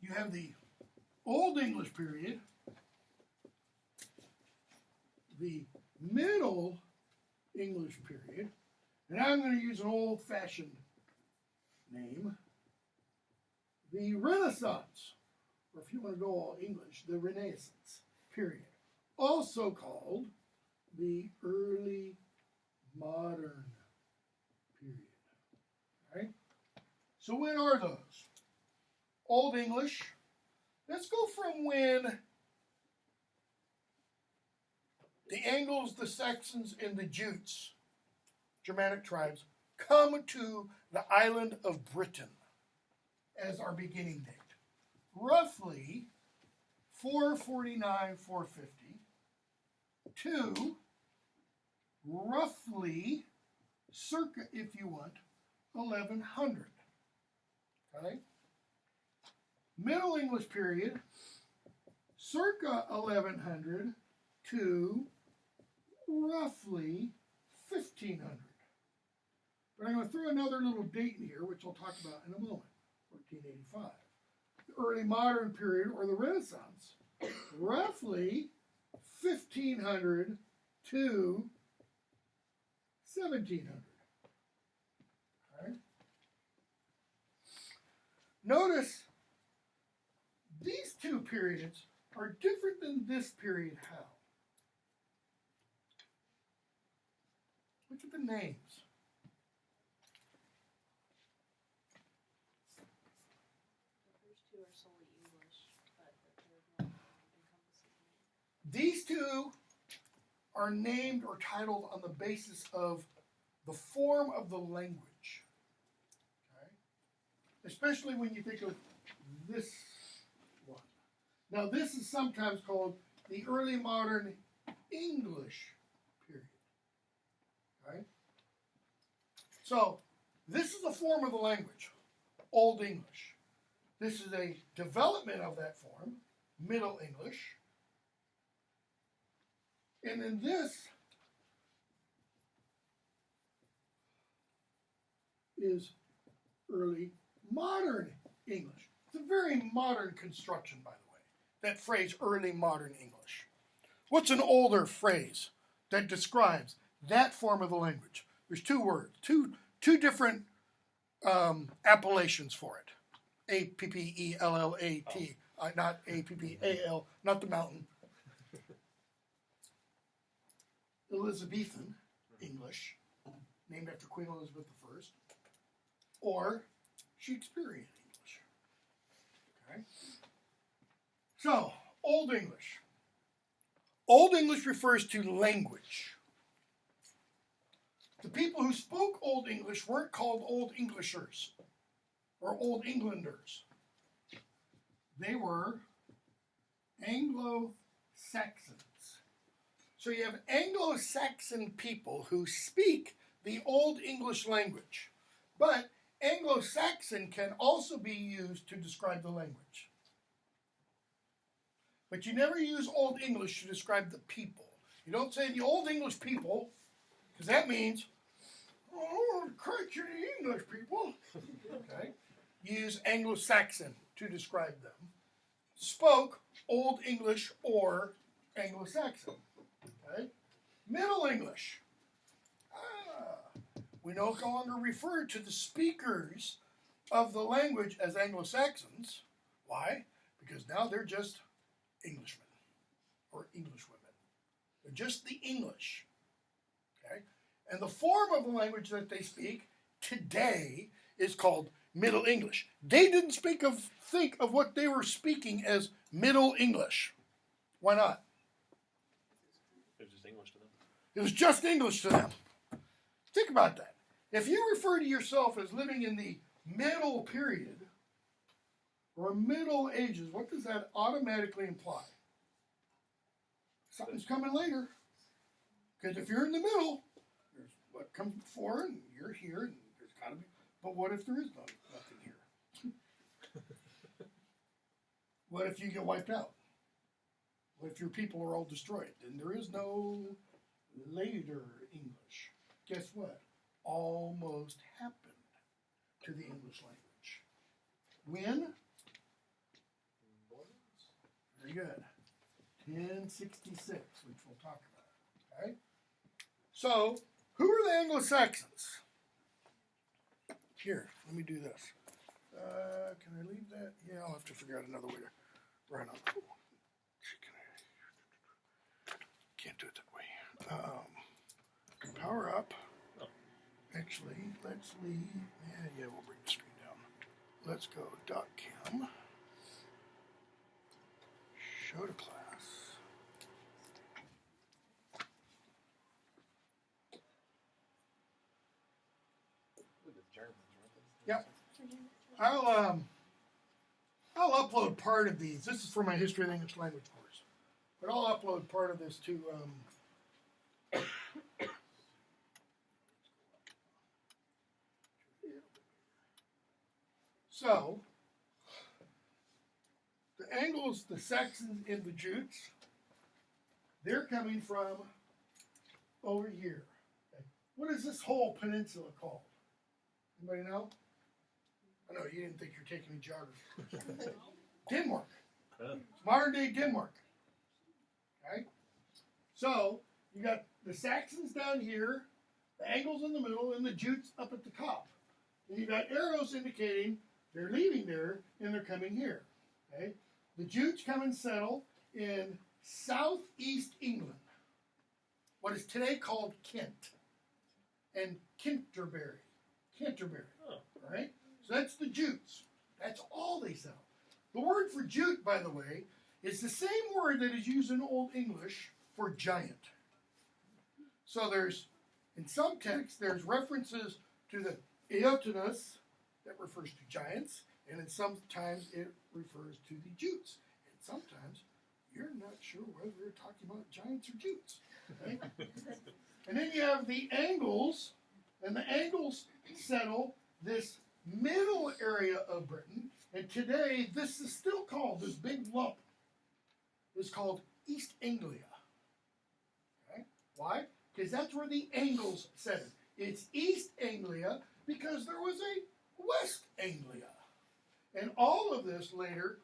You have the Old English period, the Middle English period, and I'm going to use an old-fashioned name, the Renaissance, or if you want to go all English, the Renaissance period, also called the Early Modern period. Right? So when are those? Old English. Let's go from when the Angles, the Saxons, and the Jutes, Germanic tribes, come to the island of Britain as our beginning date. Roughly 449, 450 to roughly circa, if you want, 1100. Okay? Middle English period, circa 1100 to roughly 1500. But I'm going to throw another little date in here, which I'll talk about in a moment, 1485. The early modern period, or the Renaissance, roughly 1500 to 1700. Okay. Notice these two periods are different than this period. How? Look at the names. The first two are solely English, but the third one encompasses. These two are named or titled on the basis of the form of the language. Okay? Especially when you think of this one. Now, this is sometimes called the early modern English period. Okay? So, this is the form of the language, Old English. This is a development of that form, Middle English. And then this is early modern English. It's a very modern construction, by the way, that phrase, early modern English. What's an older phrase that describes that form of the language? There's two words, two different appellations for it. A-P-P-E-L-L-A-T, not A-P-P-A-L, not the mountain. Elizabethan English, named after Queen Elizabeth I, or Shakespearean English. Okay? So, Old English. Old English refers to language. The people who spoke Old English weren't called Old Englishers or Old Englanders. They were Anglo-Saxons. So you have Anglo-Saxon people who speak the Old English language. But Anglo-Saxon can also be used to describe the language. But you never use Old English to describe the people. You don't say the Old English people, because that means, oh, crikey, the English people. Okay? You use Anglo-Saxon to describe them. Spoke Old English or Anglo-Saxon. Okay? Middle English. We no longer refer to the speakers of the language as Anglo-Saxons. Why? Because now they're just Englishmen or Englishwomen. They're just the English. Okay? And the form of the language that they speak today is called Middle English. They didn't think of what they were speaking as Middle English. Why not? It was just English to them. It was just English to them. Think about that. If you refer to yourself as living in the Middle Period or Middle Ages, what does that automatically imply? Something's coming later. Because if you're in the middle, there's what comes before, and you're here, and there's got to be. But what if there is nothing here? What if you get wiped out? What if your people are all destroyed? Then there is no later English. Guess what? Almost happened to the English language. When? Very good. 1066, which we'll talk about. Okay? So, who are the Anglo-Saxons? Here, let me do this. Can I leave that? Yeah, I'll have to figure out another way to write on. Can't do it that way. Power up. Actually, let's leave. Yeah, we'll bring the screen down. Let's go .chem. Show to class. Yep. I'll upload part of these. This is for my History of the English Language course. But I'll upload part of this to so the Angles, the Saxons, and the Jutes, they're coming from over here. What is this whole peninsula called? Anybody know? I know you didn't think you're taking me geography. Denmark. It's modern day Denmark. Okay? So you got the Saxons down here, the Angles in the middle, and the Jutes up at the top. And you got arrows indicating they're leaving there and they're coming here. Okay? The Jutes come and settle in southeast England, what is today called Kent, and Canterbury. Right? So that's the Jutes. That's all they settle. The word for Jute, by the way, is the same word that is used in Old English for giant. So there's, in some texts, there's references to the Eotenus that refers to giants, and in sometimes it refers to the Jutes. And sometimes you're not sure whether they're talking about giants or Jutes. Okay? And then you have the Angles, and the Angles settle this middle area of Britain, and today this is still called, this big lump is called East Anglia. Okay? Why? Because that's where the Angles settled. It's East Anglia because there was a West Anglia. And all of this later,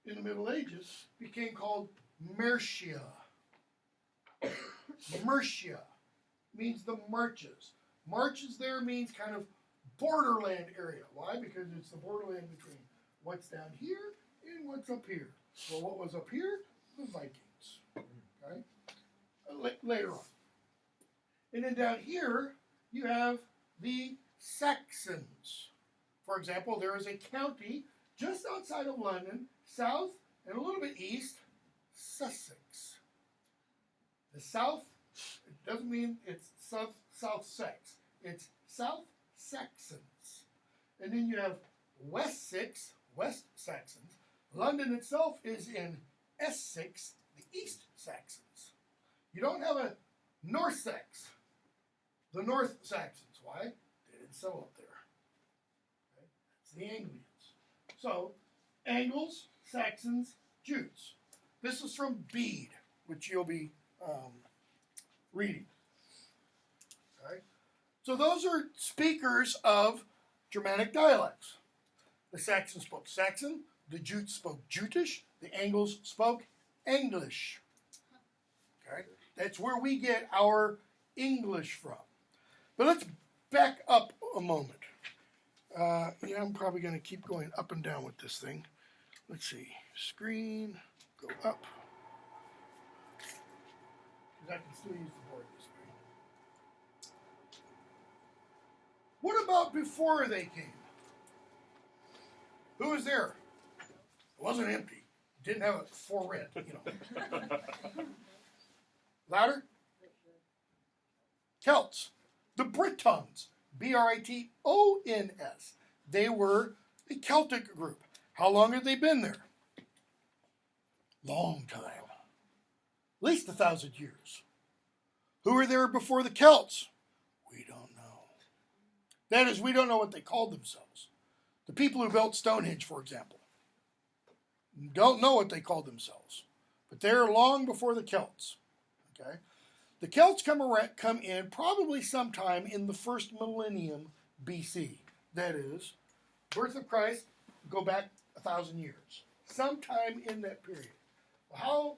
in the Middle Ages, became called Mercia. Mercia means the marches. Marches there means kind of borderland area. Why? Because it's the borderland between what's down here and what's up here. Well, what was up here? The Vikings. Okay? Later on. And then down here, you have the Saxons. For example, there is a county just outside of London, south and a little bit east, Sussex. The south, it doesn't mean it's South Sex. It's South Saxons. And then you have Wessex, West Saxons. London itself is in Essex, the East Saxons. You don't have a North Sax, the North Saxons. Why? They didn't settle up there. Okay? That's the Anglians. So, Angles, Saxons, Jutes. This is from Bede, which you'll be reading. Okay? So those are speakers of Germanic dialects. The Saxons spoke Saxon, the Jutes spoke Jutish, the Angles spoke English. Okay? That's where we get our English from. But let's back up a moment. I'm probably going to keep going up and down with this thing. Let's see. Screen, go up. Because I can still use the board this way. What about before they came? Who was there? It wasn't empty. It didn't have a for rent, you know. Louder? Celts. The Britons. Britons. They were a Celtic group. How long had they been there? Long time. At least 1,000 years. Who were there before the Celts? We don't know. That is, we don't know what they called themselves. The people who built Stonehenge, for example, don't know what they called themselves. But they're long before the Celts. Okay? The Celts come in probably sometime in the first millennium BC. That is, birth of Christ, go back 1,000 years. Sometime in that period. How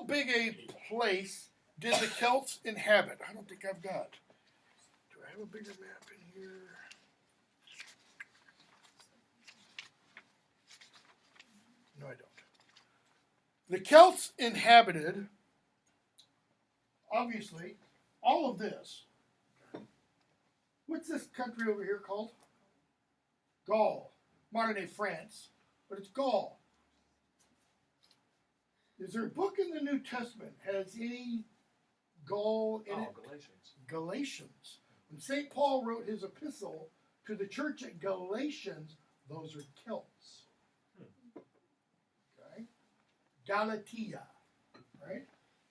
big a place did the Celts inhabit? I don't think I've got. Do I have a bigger map in here? No, I don't. The Celts inhabited, obviously, all of this. What's this country over here called? Gaul. Modern day France, but it's Gaul. Is there a book in the New Testament has any Gaul in it? Galatians. Galatians. When St. Paul wrote his epistle to the church at Galatians, those are Celts. Okay? Galatia. Right?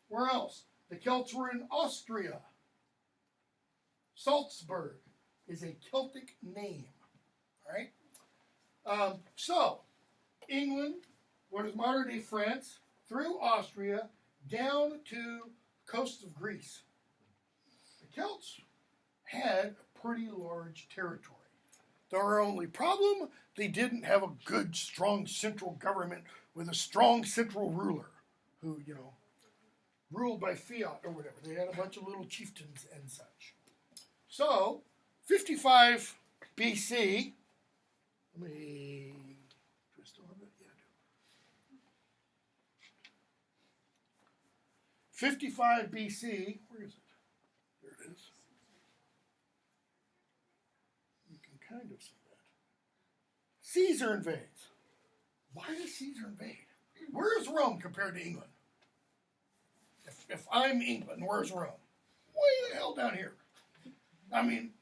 Where else? The Celts were in Austria. Salzburg is a Celtic name. All right? So, England, what is modern day France, through Austria, down to the coast of Greece. The Celts had a pretty large territory. Their only problem, they didn't have a good, strong central government with a strong central ruler who, you know, ruled by fiat or whatever. They had a bunch of little chieftains and such. So, 55 BC, let me, do I still have it? Yeah, I do. 55 BC, where is it? There it is. You can kind of see that. Caesar invades. Why does Caesar invade? Where is Rome compared to England? If I'm England, where's Rome? Way the hell down here. I mean,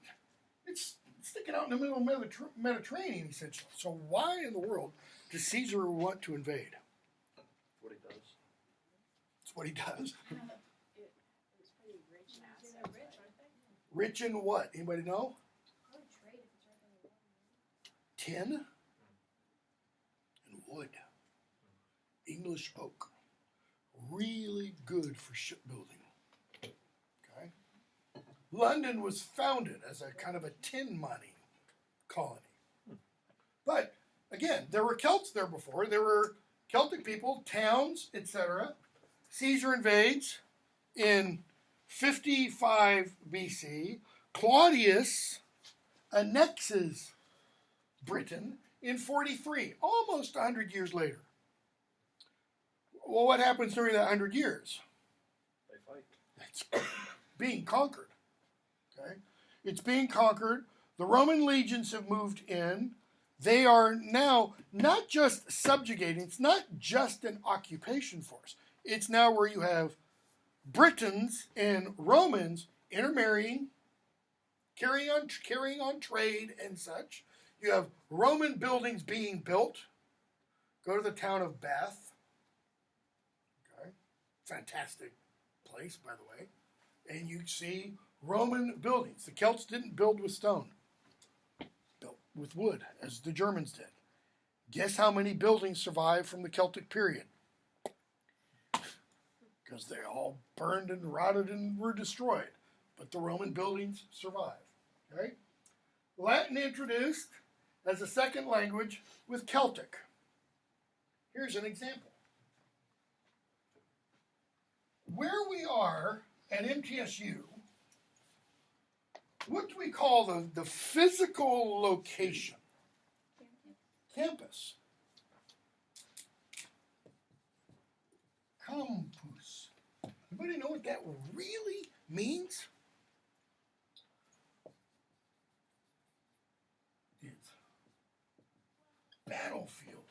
it's sticking out in the middle of the Mediterranean, essentially. So why in the world does Caesar want to invade? That's what he does. That's what he does. It's pretty rich in assets. They're rich, aren't they? Rich in what? Anybody know? Probably trade if it's right on the water. Tin and wood. English oak. Really good for shipbuilding. Okay? London was founded as a kind of a tin mining colony. But again, there were Celts there before. There were Celtic people, towns, etc. Caesar invades in 55 BC. Claudius annexes Britain in 43, almost 100 years later. Well, what happens during that 100 years? They fight. It's being conquered. Okay? It's being conquered. The Roman legions have moved in. They are now not just subjugating. It's not just an occupation force. It's now where you have Britons and Romans intermarrying, carrying on trade and such. You have Roman buildings being built. Go to the town of Bath. Fantastic place, by the way. And you see Roman buildings. The Celts didn't build with stone. Built with wood, as the Germans did. Guess how many buildings survived from the Celtic period? Because they all burned and rotted and were destroyed. But the Roman buildings survived. Okay? Latin introduced as a second language with Celtic. Here's an example. Where we are at MTSU, what do we call the physical location? Campus. Campus. Anybody know what that really means? field.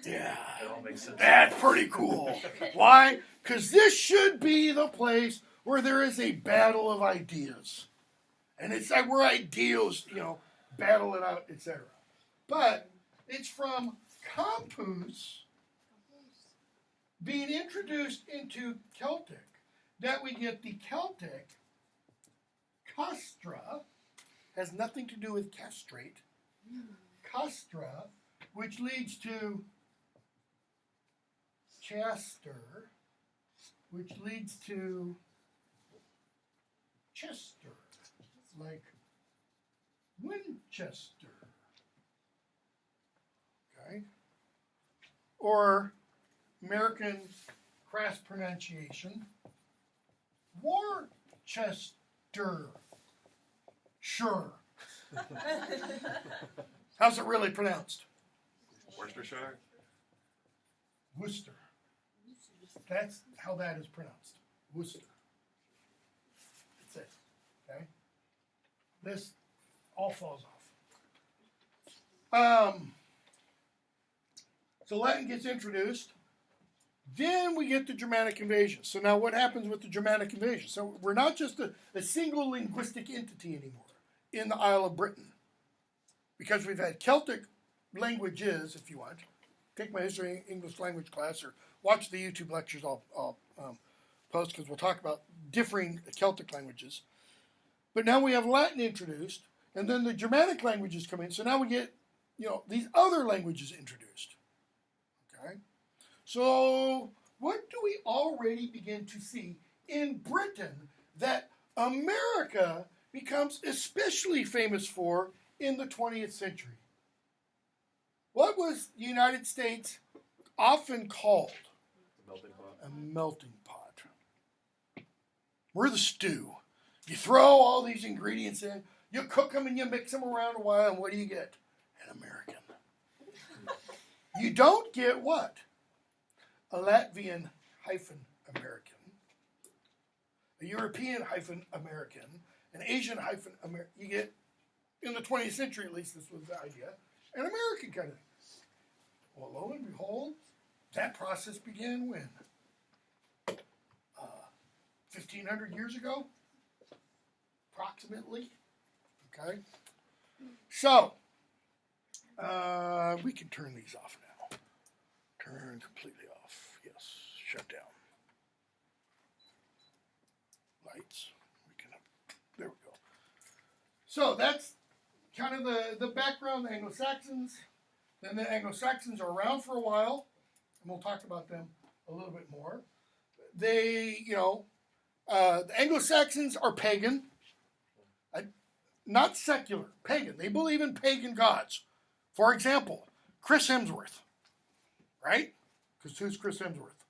Yeah. It all makes sense. That's pretty cool. Why? Because this should be the place where there is a battle of ideas. And it's like where ideals, battle it out, etc. But it's from Campus being introduced into Celtic that we get the Celtic castra, has nothing to do with castrate, castra, which leads to Chester, which leads to Chester, like Winchester. Okay? Or American crass pronunciation, Worcester. Sure. How's it really pronounced? Worcestershire? Worcester. That's how that is pronounced. Worcester. That's it. Okay? This all falls off. So Latin gets introduced. Then we get the Germanic invasion. So now what happens with the Germanic invasion? So we're not just a single linguistic entity anymore in the Isle of Britain. Because we've had Celtic languages, if you want. Take my history English language class or watch the YouTube lectures I'll post because we'll talk about differing Celtic languages. But now we have Latin introduced, and then the Germanic languages come in. So now we get, these other languages introduced. Okay? So what do we already begin to see in Britain that America becomes especially famous for in the 20th century? What was the United States often called? Melting pot. A melting pot. We're the stew. You throw all these ingredients in, you cook them and you mix them around a while, and what do you get? An American. You don't get what? A Latvian American, a European American, an Asian American. You get, in the 20th century at least, this was the idea, an American kind of thing. Well, lo and behold, that process began when? 1,500 years ago? Approximately. Okay? So, we can turn these off now. Turn completely off. Yes, shut down. Lights. There we go. So that's kind of the background, the Anglo-Saxons. Then the Anglo-Saxons are around for a while, and we'll talk about them a little bit more. They, the Anglo-Saxons are pagan, not secular, pagan. They believe in pagan gods. For example, Chris Hemsworth, right? Because who's Chris Hemsworth?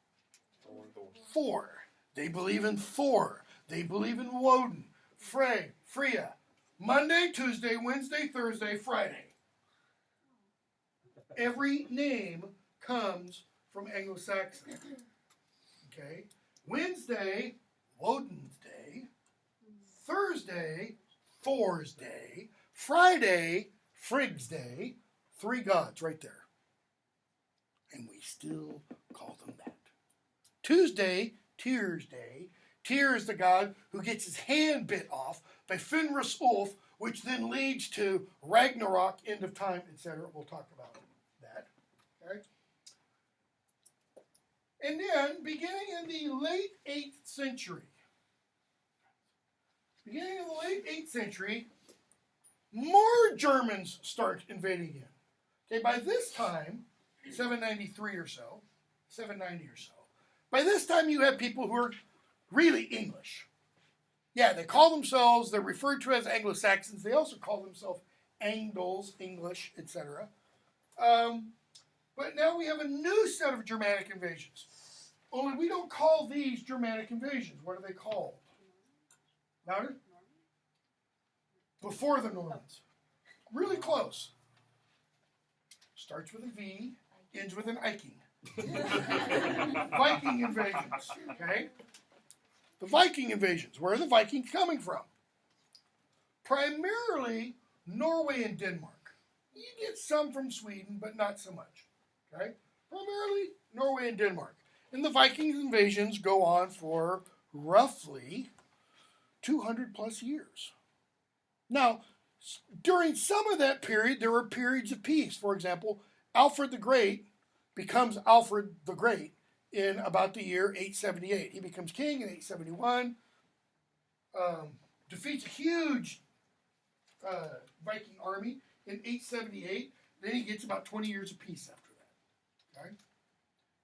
Thor. They believe in Thor. They believe in Woden, Freya, Monday, Tuesday, Wednesday, Thursday, Friday. Every name comes from Anglo-Saxon. Okay? Wednesday, Woden's Day. Thursday, Thor's Day. Friday, Frigg's Day. 3 gods right there. And we still call them that. Tuesday, Tyr's Day. Tyr is the god who gets his hand bit off by Fenris Ulf, which then leads to Ragnarok, end of time, etc. We'll talk about that. Okay? And then, beginning in the late 8th century, more Germans start invading in. Okay, by this time, 790 or so, by this time you have people who are really English. Yeah, they call themselves, they're referred to as Anglo-Saxons. They also call themselves Angles, English, etc. But now we have a new set of Germanic invasions. Only we don't call these Germanic invasions. What are they called? Louder? Before the Normans. Really close. Starts with a V, ends with an Iking. Viking invasions. Okay? The Viking invasions. Where are the Vikings coming from? Primarily Norway and Denmark. You get some from Sweden, but not so much. Okay? Primarily Norway and Denmark. And the Vikings invasions go on for roughly 200 plus years. Now, during some of that period, there were periods of peace. For example, Alfred the Great becomes Alfred the Great in about the year 878. He becomes king in 871, defeats a huge Viking army in 878. Then he gets about 20 years of peace after that. Okay?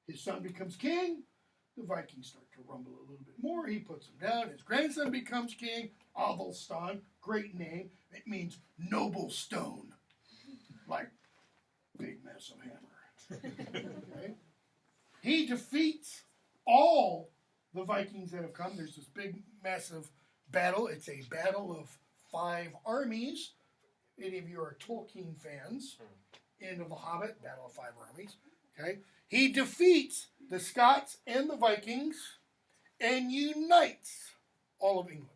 His son becomes king. The Vikings start to rumble a little bit more. He puts him down. His grandson becomes king. Athelstan, great name. It means noble stone. Like big massive hammer. Okay? He defeats all the Vikings that have come. There's this big massive battle. It's a battle of 5 armies. Any of you are Tolkien fans? End of the Hobbit, Battle of 5 Armies. Okay? He defeats the Scots and the Vikings and unites all of England.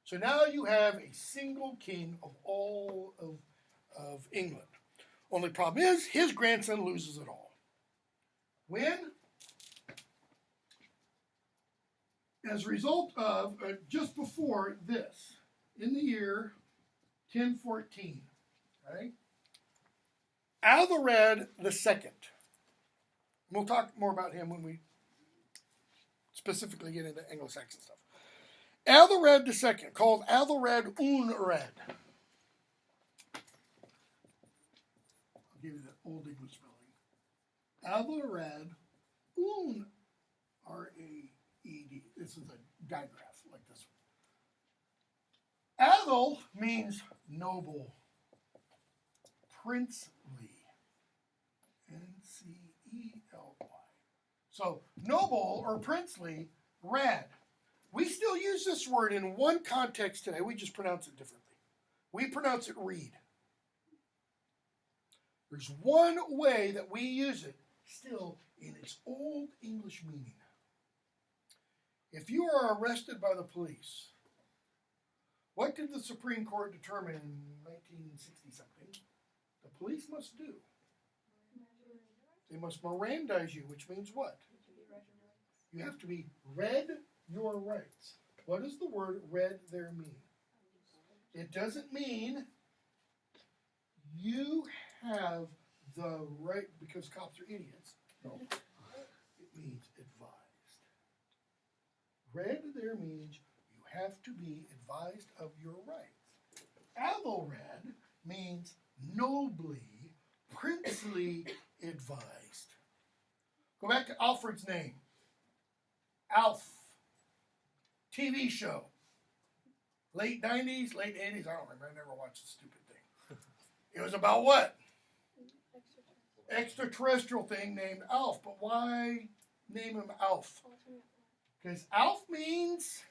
So now you have a single king of all of England. Only problem is his grandson loses it all. When? As a result of, just before this, in the year 1014, okay, Athelred II. We'll talk more about him when we specifically get into Anglo-Saxon stuff. Athelred II, called Athelred Unred. I'll give you the old English spelling. Athelred Un, R-A-E-D. This is a digraph like this one. Athel means noble, princely. N-C-E-L-Y. So, noble or princely, rad. We still use this word in one context today. We just pronounce it differently. We pronounce it reed. There's one way that we use it still in its old English meaning. If you are arrested by the police, what did the Supreme Court determine in 1960-something? The police must do. They must Mirandize you, which means what? You have to be read your rights. What does the word read there mean? It doesn't mean you have the right because cops are idiots. No. It means advised. Read there means you have to be advised of your rights. Athelred means nobly, princely advised. Go back to Alfred's name. Alf. TV show. Late 90s, late 80s, I don't remember. I never watched the stupid thing. It was about what? Extraterrestrial thing named Alf. But why name him Alf? Because Alf means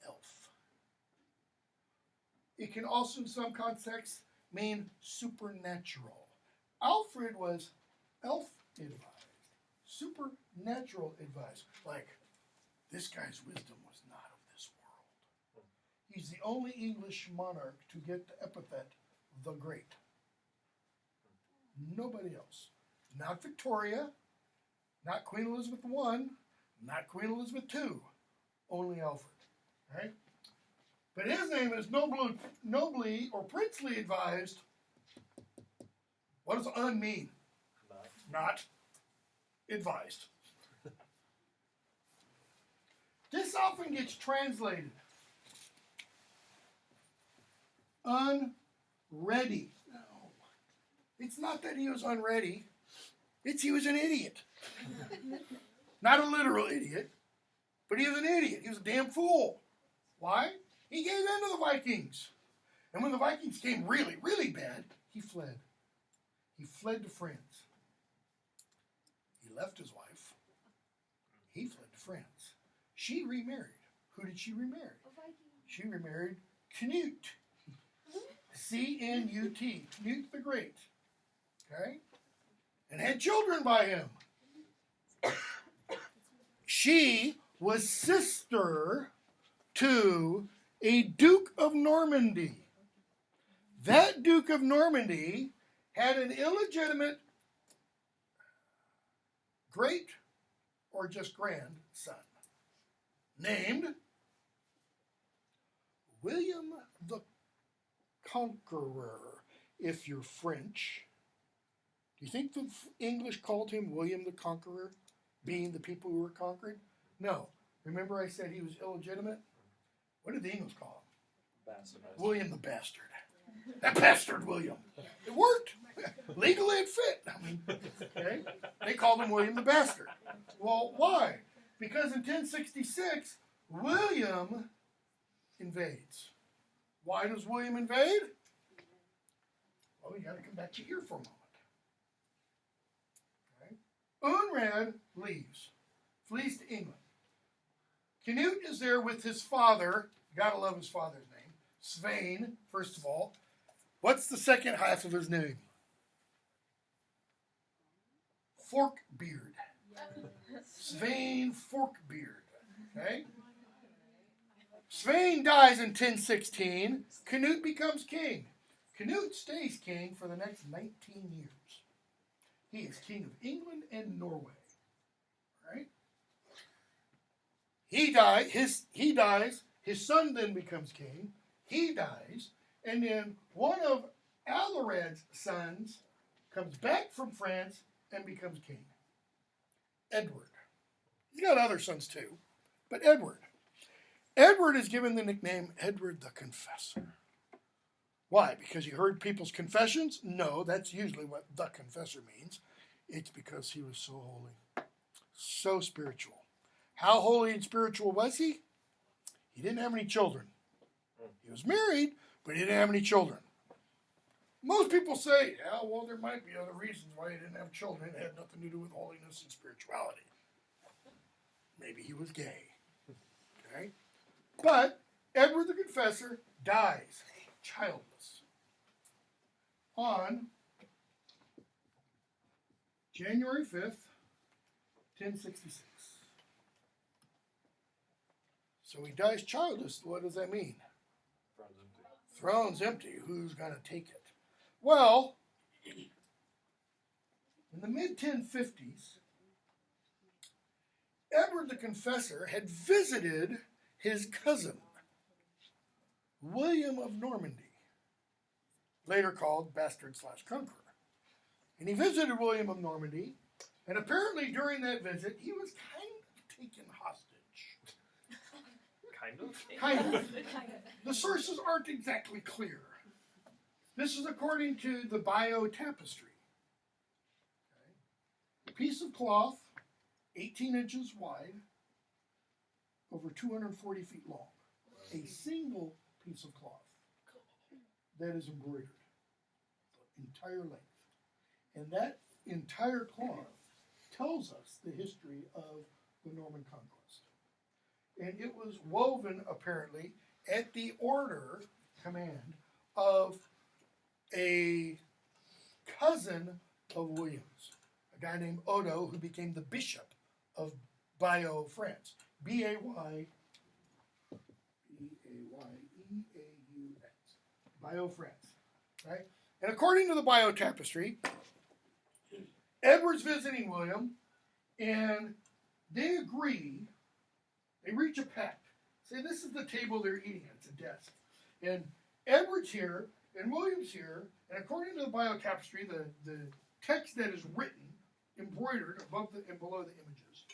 elf. It can also, in some contexts, mean supernatural. Alfred was elf advised. Supernatural advice. Like, this guy's wisdom was not of this world. He's the only English monarch to get the epithet the Great. Nobody else. Not Victoria, not Queen Elizabeth I, not Queen Elizabeth II. Only Alfred. Right? But his name is nobly or princely advised. What does un mean? Not advised. This often gets translated unready. No. It's not that he was unready. It's he was an idiot. Not a literal idiot, but he was an idiot. He was a damn fool. Why? He gave in to the Vikings. And when the Vikings came really, really bad, he fled. He fled to France. He left his wife. He fled to France. She remarried. Who did she remarry? She remarried Canute. C-N-U-T. Canute the Great. Okay? And had children by him. She was sister to a Duke of Normandy. That Duke of Normandy had an illegitimate great or just grandson named William the Conqueror, if you're French. Do you think the English called him William the Conqueror, being the people who were conquered? No. Remember I said he was illegitimate? What did the English call him? Bastard. William the Bastard. That bastard William. It worked. Legally it fit. I mean, okay? They called him William the Bastard. Well, why? Because in 1066, William invades. Why does William invade? Well, we got to come back to here for a moment. Okay? Unrad leaves, flees to England. Canute is there with his father. You got to love his father's name. Svein, first of all. What's the second half of his name? Forkbeard. Svein Forkbeard. Okay? Svein dies in 1016. Canute becomes king. Canute stays king for the next 19 years. He is king of England and Norway. Right? He dies. His son then becomes king. He dies. And then one of Alharad's sons comes back from France and becomes king. Edward. He's got other sons too, but Edward. Edward is given the nickname Edward the Confessor. Why? Because he heard people's confessions? No, that's usually what the confessor means. It's because he was so holy, so spiritual. How holy and spiritual was he? He didn't have any children. He was married, but he didn't have any children. Most people say, yeah, well, there might be other reasons why he didn't have children. It had nothing to do with holiness and spirituality. Maybe he was gay. Okay? But Edward the Confessor dies childless on January 5th, 1066. So he dies childless. What does that mean? Throne's empty. Who's going to take it? Well, in the mid-1050s, Edward the Confessor had visited his cousin, William of Normandy, later called Bastard/Conqueror. And he visited William of Normandy, and apparently during that visit, he was kind of taken hostage. Kind of. The sources aren't exactly clear. This is according to the Bio Tapestry. Okay. A piece of cloth, 18 inches wide, over 240 feet long. A single piece of cloth that is embroidered, the entire length. And that entire cloth tells us the history of the Norman conquest. And it was woven, apparently, at the command of a cousin of William's, a guy named Odo, who became the bishop of Bayeux, France. B-A-Y-E-A-U-X. Bayeux, France. Right? And according to the Bio Tapestry, Edward's visiting William, and they agree, they reach a pact. Say, this is the table they're eating at. It's a desk. And Edward's here, and William's here, and according to the Bio Tapestry, the text that is written, embroidered above and below the images,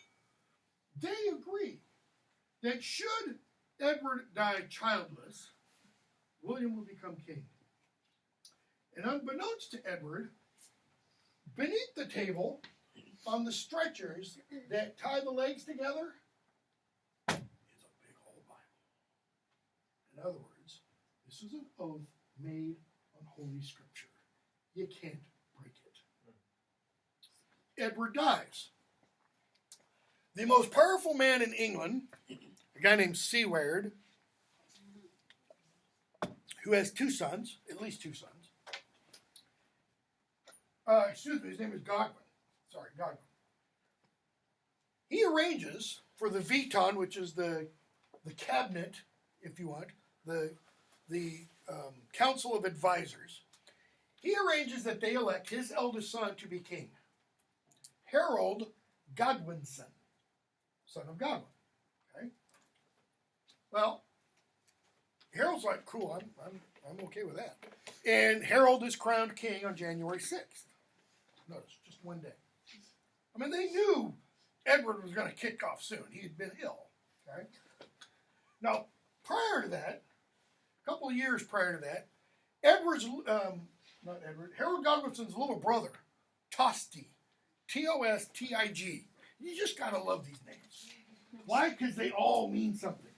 they agree that should Edward die childless, William will become king. And unbeknownst to Edward, beneath the table, on the stretchers that tie the legs together, is a big old Bible. In other words, this is an oath made on Holy Scripture. You can't break it. Edward dies. The most powerful man in England, a guy named Siward, who has two sons, at least two sons. His name is Godwin. Godwin. He arranges for the Veton, which is the cabinet, if you want, the Council of Advisors. he arranges that they elect his eldest son to be king, Harold Godwinson, son of Godwin. Okay. Well, Harold's like, cool, I'm okay with that. And Harold is crowned king on January 6th. Notice, just one day. I mean, they knew Edward was going to kick off soon. He had been ill. Okay. Now, prior to that, a couple of years prior to that, Harold Godwinson's little brother, Tosti, Tostig. You just gotta love these names. Why? Because they all mean something.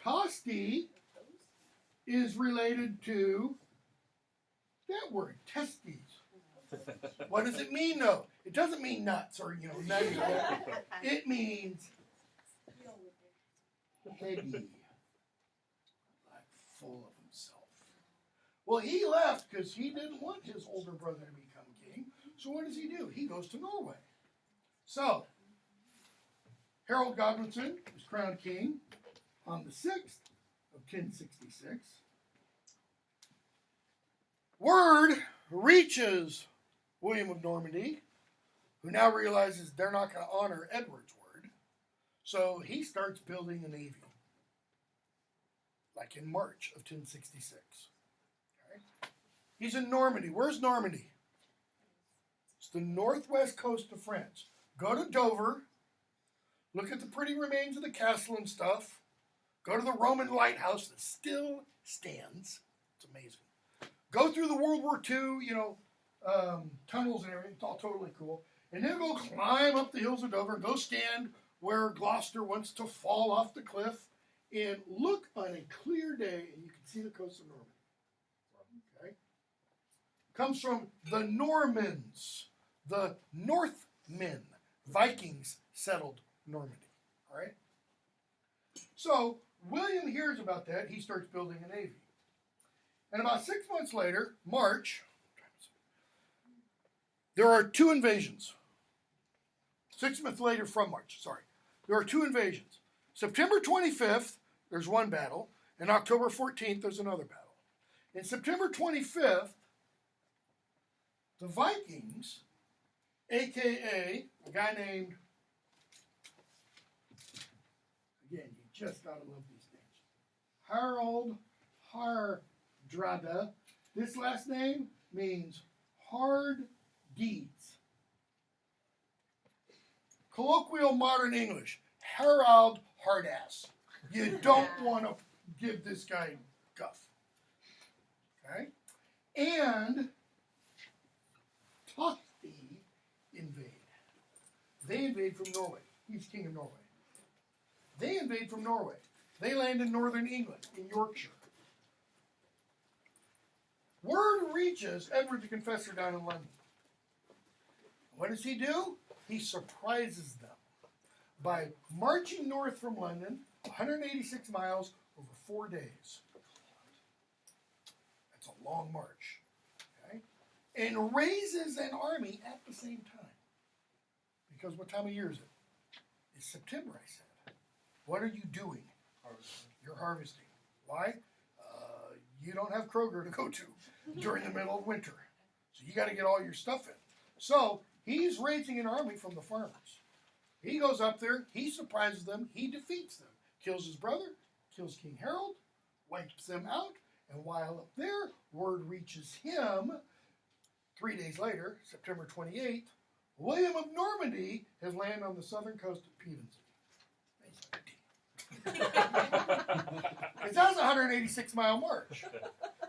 Tosti is related to that word, testes. What does it mean, though? It doesn't mean nuts or, nutty. It means heady, like full of himself. Well, he left because he didn't want his older brother to become king. So what does he do? He goes to Norway. So, Harold Godwinson was crowned king on the 6th of 1066. Word reaches William of Normandy, who now realizes they're not going to honor Edward's word. So he starts building a navy, like in March of 1066. Okay. He's in Normandy. Where's Normandy? It's the northwest coast of France. Go to Dover, look at the pretty remains of the castle and stuff. Go to the Roman lighthouse that still stands. It's amazing. Go through the World War II, tunnels and everything. It's all totally cool. And then go climb up the hills of Dover and go stand where Gloucester wants to fall off the cliff and look on a clear day and you can see the coast of Normandy. Okay? Comes from the Normans, the Northmen. Vikings settled Normandy. All right? So William hears about that. He starts building a navy. And about 6 months later, March, there are two invasions. 6 months later from March, sorry. There are two invasions. September 25th, there's one battle. And October 14th, there's another battle. In September 25th, the Vikings, a.k.a. a guy named, again, you just got to love these names, Harold Hardrada. This last name means hard deeds. Colloquial modern English, Harold Hardass. You don't want to give this guy guff. Okay? And Tosti invade. They invade from Norway. He's king of Norway. They invade from Norway. They land in northern England, in Yorkshire. Word reaches Edward the Confessor down in London. What does he do? He surprises them by marching north from London, 186 miles over 4 days. That's a long march. Okay? And raises an army at the same time. Because what time of year is it? It's September, I said. What are you doing? Harvesting. You're harvesting. Why? You don't have Kroger to go to during the middle of winter. So you got to get all your stuff in. So he's raising an army from the farmers. He goes up there, he surprises them, he defeats them, kills his brother, kills King Harold, wipes them out, and while up there, word reaches him 3 days later, September 28th, William of Normandy has landed on the southern coast of Pevensey. Because that's a 186-mile march.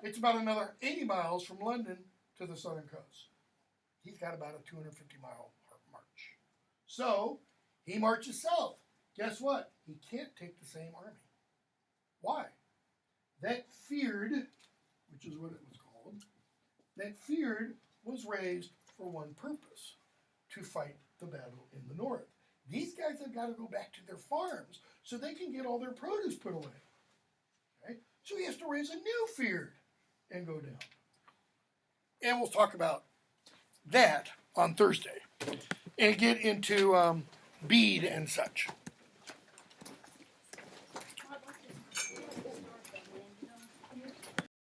It's about another 80 miles from London to the southern coast. He's got about a 250-mile march. So he marches south. Guess what? He can't take the same army. Why? That feared, which is what it was called, that feared was raised for one purpose, to fight the battle in the north. These guys have got to go back to their farms so they can get all their produce put away. Okay? So he has to raise a new feared and go down. And we'll talk about that on Thursday and get into Bede and such.